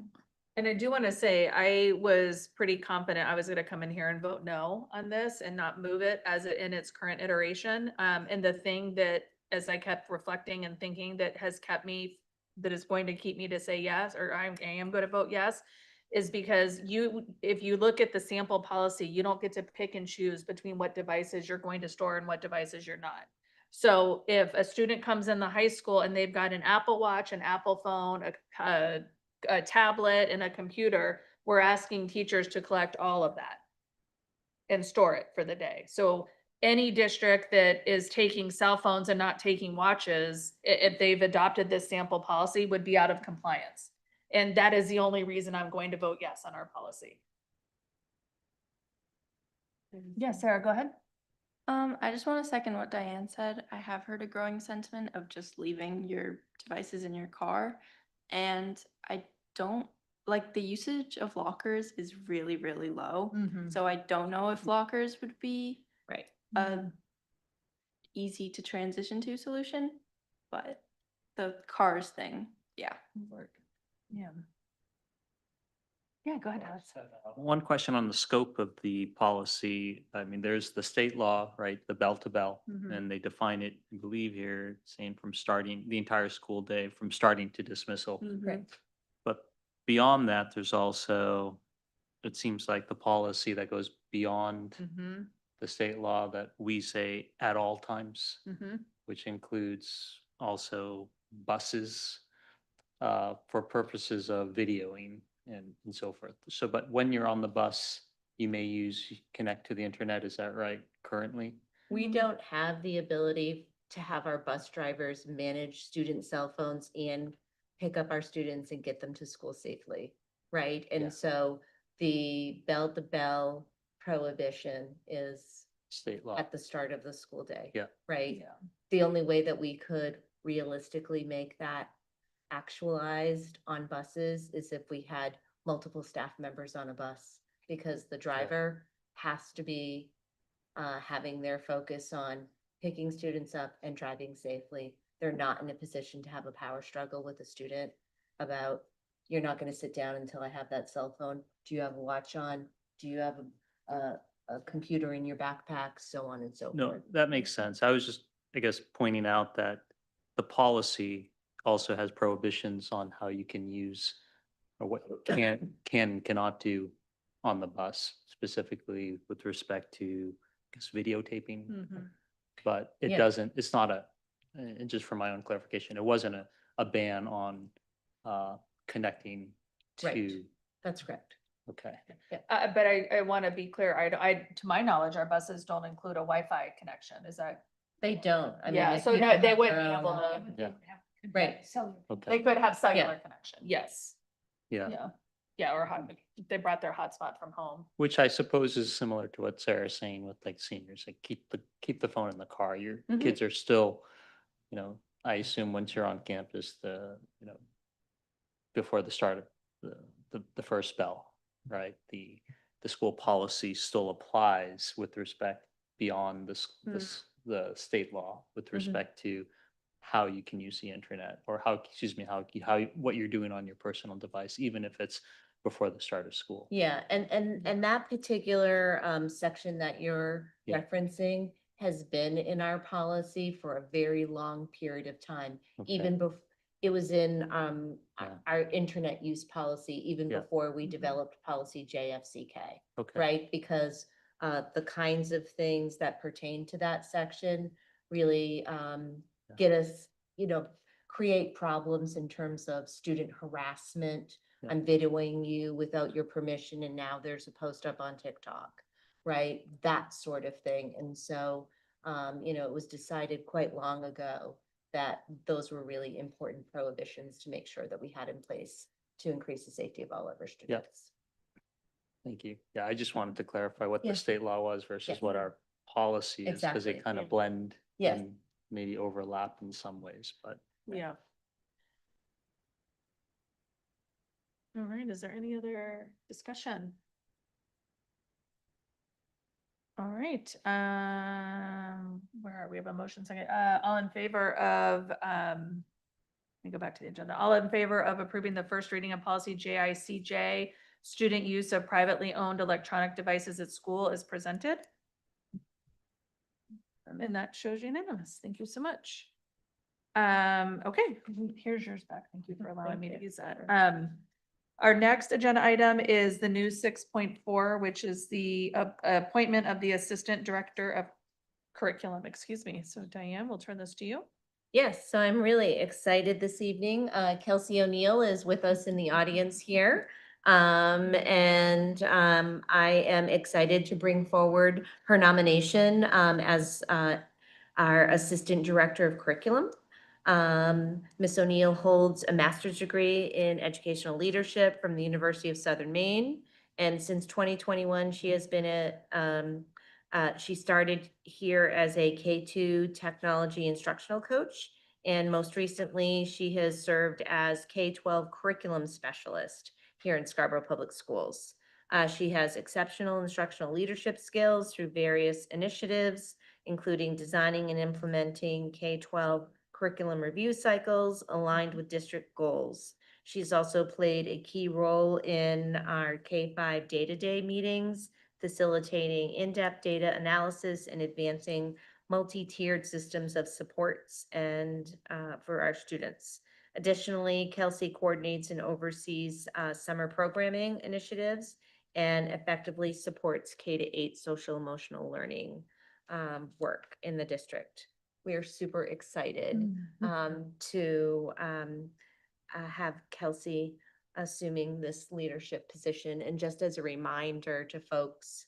And I do want to say, I was pretty confident I was going to come in here and vote no on this and not move it in its current iteration. And the thing that, as I kept reflecting and thinking, that is going to keep me to say yes, or I am going to vote yes, is because if you look at the sample policy, you don't get to pick and choose between what devices you're going to store and what devices you're not. So if a student comes in the high school and they've got an Apple Watch, an Apple phone, a tablet, and a computer, we're asking teachers to collect all of that and store it for the day. So any district that is taking cell phones and not taking watches, if they've adopted this sample policy, would be out of compliance. And that is the only reason I'm going to vote yes on our policy. Yeah, Sarah, go ahead. I just want to second what Diane said. I have heard a growing sentiment of just leaving your devices in your car. And I don't like the usage of lockers is really, really low. So I don't know if lockers would be Right. a easy to transition to solution, but the cars thing, yeah. Yeah. Yeah, go ahead, Alex. One question on the scope of the policy. I mean, there's the state law, right, the bell to bell, and they define it, I believe here, saying from starting the entire school day, from starting to dismissal. Right. But beyond that, there's also, it seems like the policy that goes beyond the state law that we say at all times, which includes also buses for purposes of videoing and so forth. So, but when you're on the bus, you may connect to the internet. Is that right currently? We don't have the ability to have our bus drivers manage student cell phones and pick up our students and get them to school safely, right? Yeah. And so the bell to bell prohibition is State law. at the start of the school day. Yeah. Right? Yeah. The only way that we could realistically make that actualized on buses is if we had multiple staff members on a bus, because the driver has to be having their focus on picking students up and driving safely. They're not in a position to have a power struggle with a student about, you're not going to sit down until I have that cell phone. Do you have a watch on? Do you have a computer in your backpack? So on and so No, forth. that makes sense. I was just, I guess, pointing out that the policy also has prohibitions on how you can use or what cannot do on the bus, specifically with respect to, I guess, videotaping. But it Yeah. doesn't, it's not and just for my own clarification, it wasn't a ban on connecting Right. to, That's correct. okay. But I want to be clear, to my knowledge, our buses don't include a Wi-Fi connection, is that? They don't. I mean, Yeah, if so you no, have they their wouldn't be own- able to, Yeah. Right. Okay, they could have cellular connection, yes. yeah, Yeah, yeah, or they brought their hotspot from home. which I suppose is similar to what Sarah's saying with like seniors, like keep the phone in the car. Your Mhm. kids are still, I assume once you're on campus, before the start of the first bell, right? The school policy still applies with respect beyond the state law with respect to how you can use the internet or what you're doing on your personal device, even if it's before the start of school. Yeah, and that particular section that you're Yeah. referencing has been in our policy for a very long period of time. Okay. Even before, it was in Yeah. our internet use policy, even Yeah. before we developed policy JFCK. Okay. Right? Because the kinds of things that pertain to that section really get us, create problems in terms of student harassment. Yeah. I'm videoing you without your permission and now there's a post up on TikTok, right? That sort of thing. And so, it was decided quite long ago that those were really important prohibitions to make sure that we had in place to increase the safety of all of our students. Thank you. Yeah, I just wanted to clarify what Yeah. the state law was versus Yeah. what our policy is, because Exactly. they kind Yeah. of blend Yes. and maybe overlap in some ways, but Yeah. All right, is there any other discussion? All right, where are we? We have a motion second, all in favor of, let me go back to the agenda. All in favor of approving the first reading of policy JICJ, student use of privately owned electronic devices at school is presented? And that shows unanimous. Thank you so much. Okay, here's yours back. Thank you for allowing me to use that. Our next agenda item is the new 6.4, which is the appointment of the Assistant Director of Curriculum, excuse me. So Diane, we'll turn this to you. Yes, so I'm really excited this evening. Kelsey O'Neill is with us in the audience here. I am excited to bring forward her nomination as our Assistant Director of Curriculum. Ms. O'Neill holds a master's degree in educational leadership from the University of Southern Maine. And since 2021, she has been she started here as a K-2 technology instructional coach. And most recently, she has served as K-12 curriculum specialist here in Scarborough Public Schools. She has exceptional instructional leadership skills through various initiatives, including designing and implementing K-12 curriculum review cycles aligned with district goals. She's also played a key role in our K-5 day-to-day meetings, facilitating in-depth data analysis and advancing multi-tiered systems of supports and for our students. Additionally, Kelsey coordinates and oversees summer programming initiatives and effectively supports K-8 social emotional learning work in the district. We are super excited to have Kelsey assuming this leadership position. And just as a reminder to folks,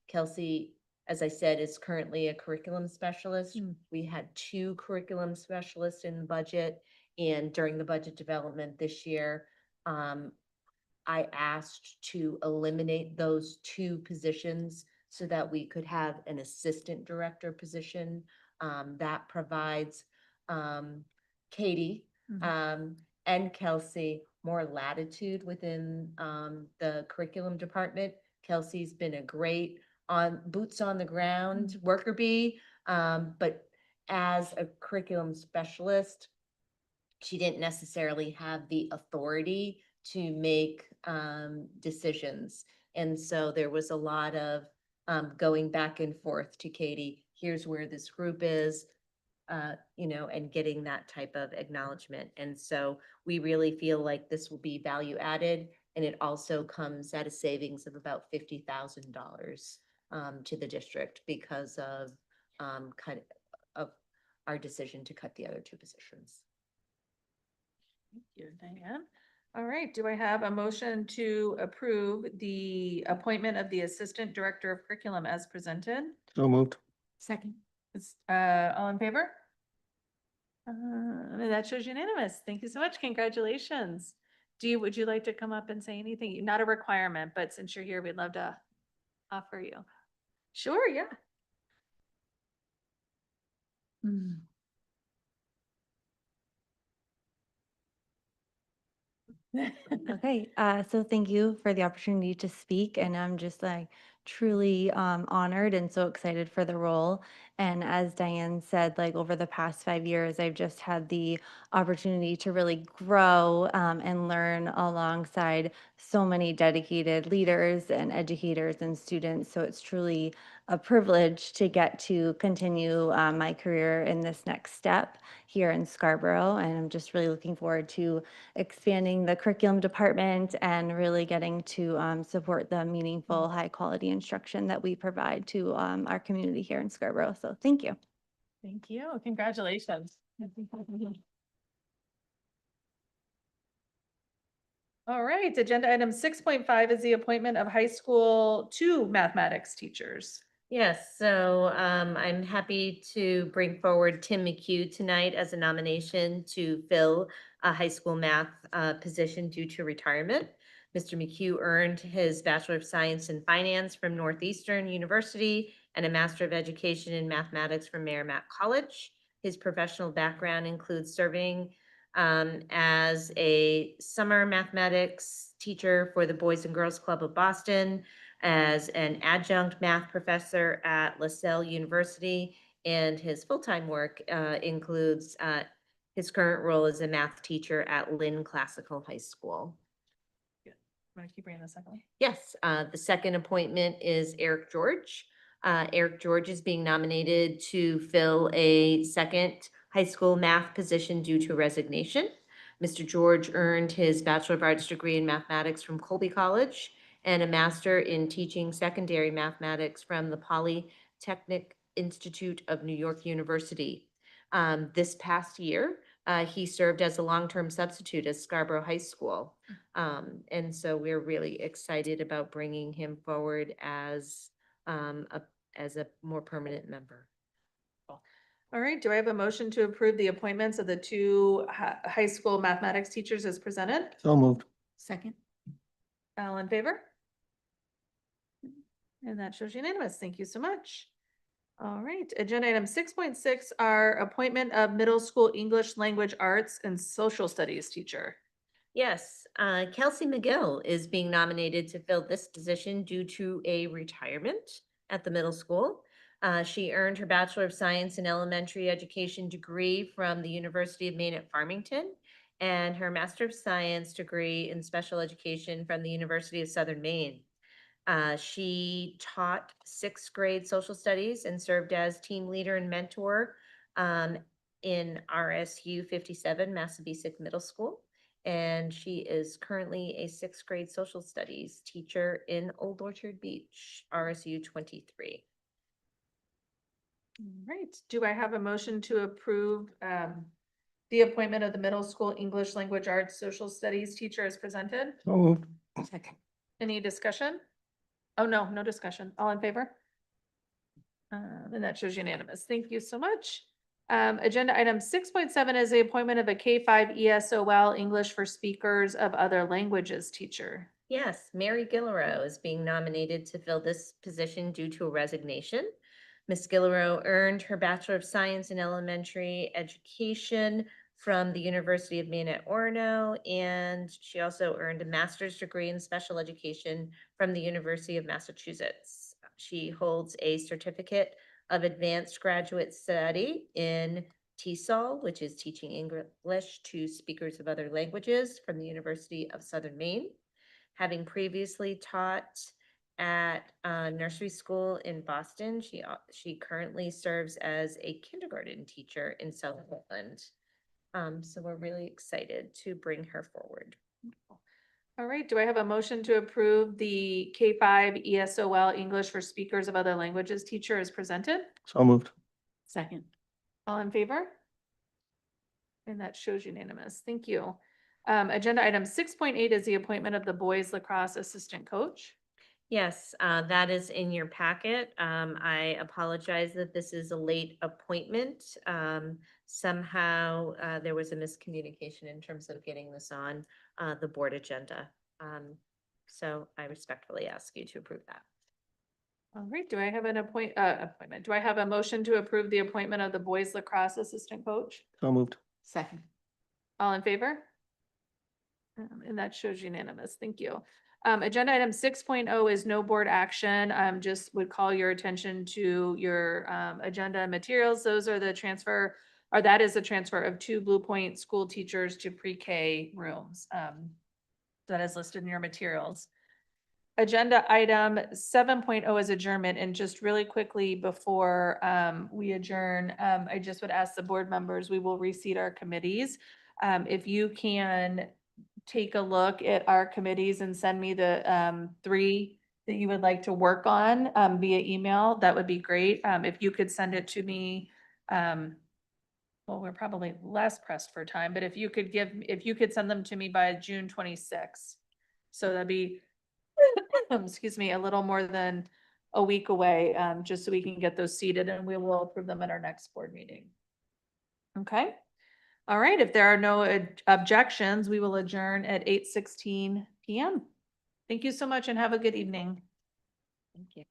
Kelsey, as I said, is currently a curriculum specialist. We had 2 curriculum specialists in the budget, and during the budget development this year, I asked to eliminate those 2 positions so that we could have an assistant director position that provides Katie and Kelsey more latitude within the curriculum department. Kelsey's been a great boots on the ground worker bee, but as a curriculum specialist, she didn't necessarily have the authority to make decisions. And so there was a lot of going back and forth to Katie, here's where this group is, and getting that type of acknowledgement. And so we really feel like this will be value added, and it also comes at a savings of about $50,000 to the district because of our decision to cut the other 2 positions. Thank you, Diane. All right, do I have a motion to approve the appointment of the Assistant Director of Curriculum as presented? So moved. Second. All in favor? That shows unanimous. Thank you so much. Congratulations. Would you like to come up and say anything? Not a requirement, but since you're here, we'd love to offer you. Sure, yeah. Okay, so thank you for the opportunity to speak, and I'm just like truly honored and so excited for the role. And as Diane said, like over the past 5 years, I've just had the opportunity to really grow and learn alongside so many dedicated leaders and educators and students. So it's truly a privilege to get to continue my career in this next step here in Scarborough. And I'm just really looking forward to expanding the curriculum department and really getting to support the meaningful, high quality instruction that we provide to our community here in Scarborough. So thank you. Thank you. Congratulations. All right, agenda item 6.5 is the appointment of high school 2 mathematics teachers. Yes, so I'm happy to bring forward Tim McHugh tonight as a nomination to fill a high school math position due to retirement. Mr. McHugh earned his Bachelor of Science in Finance from Northeastern University and a Master of Education in Mathematics from Merrimack College. His professional background includes serving as a summer mathematics teacher for the Boys and Girls Club of Boston, as an adjunct math professor at LaSalle University, and his full-time work includes his current role as a math teacher at Lynn Classical High School. Want to keep reading the second one? Yes, the second appointment is Eric George. Eric George is being nominated to fill a second high school math position due to resignation. Mr. George earned his Bachelor of Arts degree in mathematics from Colby College and a Master in Teaching Secondary Mathematics from the Polytechnic Institute of New York University. This past year, he served as a long-term substitute at Scarborough High School. And so we're really excited about bringing him forward as a more permanent member. All right, do I have a motion to approve the appointments of the 2 high school mathematics teachers as presented? So moved. Second. All in favor? And that shows unanimous. Thank you so much. All right, agenda item 6.6, our appointment of middle school English language arts and social studies teacher. Yes, Kelsey McGill is being nominated to fill this position due to a retirement at the middle school. She earned her Bachelor of Science in Elementary Education degree from the University of Maine at Farmington and her Master of Science degree in Special Education from the University of Southern Maine. She taught 6th grade social studies and served as team leader and mentor in RSU 57 Massabesic Middle School. And she is currently a 6th grade social studies teacher in Old Orchard Beach, RSU 23. All right, do I have a motion to approve the appointment of the middle school English language arts social studies teacher as presented? So moved. Second. Any discussion? Oh, no discussion. All in favor? And that shows unanimous. Thank you so much. Agenda item 6.7 is the appointment of a K-5 ESOL English for Speakers of Other Languages teacher. Yes, Mary Gillerow is being nominated to fill this position due to a resignation. Ms. Gillerow earned her Bachelor of Science in Elementary Education from the University of Maine at Orono, and she also earned a master's degree in Special Education from the University of Massachusetts. She holds a certificate of advanced graduate study in TESOL, which is Teaching English to Speakers of Other Languages from the University of Southern Maine. Having previously taught at nursery school in Boston, she currently serves as a kindergarten teacher in South Portland. So we're really excited to bring her forward. All right, do I have a motion to approve the K-5 ESOL English for Speakers of Other Languages teacher as presented? So moved. Second. All in favor? And that shows unanimous. Thank you. Agenda item 6.8 is the appointment of the boys lacrosse assistant coach. Yes, that is in your packet. I apologize that this is a late appointment. Somehow, there was a miscommunication in terms of getting this on, the board agenda. So I respectfully ask you to approve that. All right, do I have an appointment? Do I have a motion to approve the appointment of the boys lacrosse assistant coach? So moved. Second. All in favor? And that shows unanimous. Thank you. Agenda item 6.0 is no board action. Just would call your attention to your agenda materials. Those are the transfer, or that is the transfer of 2 Blue Point school teachers to pre-K rooms. That is listed in your materials. Agenda item 7.0 is adjournment, and just really quickly before we adjourn, I just would ask the board members, we will reseat our committees. If you can take a look at our committees and send me the 3 that you would like to work on via email, that would be great. If you could send it to me, well, we're probably less pressed for time, but if you could send them to me by June 26th. So that'd be excuse me, a little more than a week away, just so we can get those seated, and we will approve them at our next board meeting. Okay. All right. If there are no objections, we will adjourn at 8:16 p.m. Thank you so much and have a good evening. Thank you.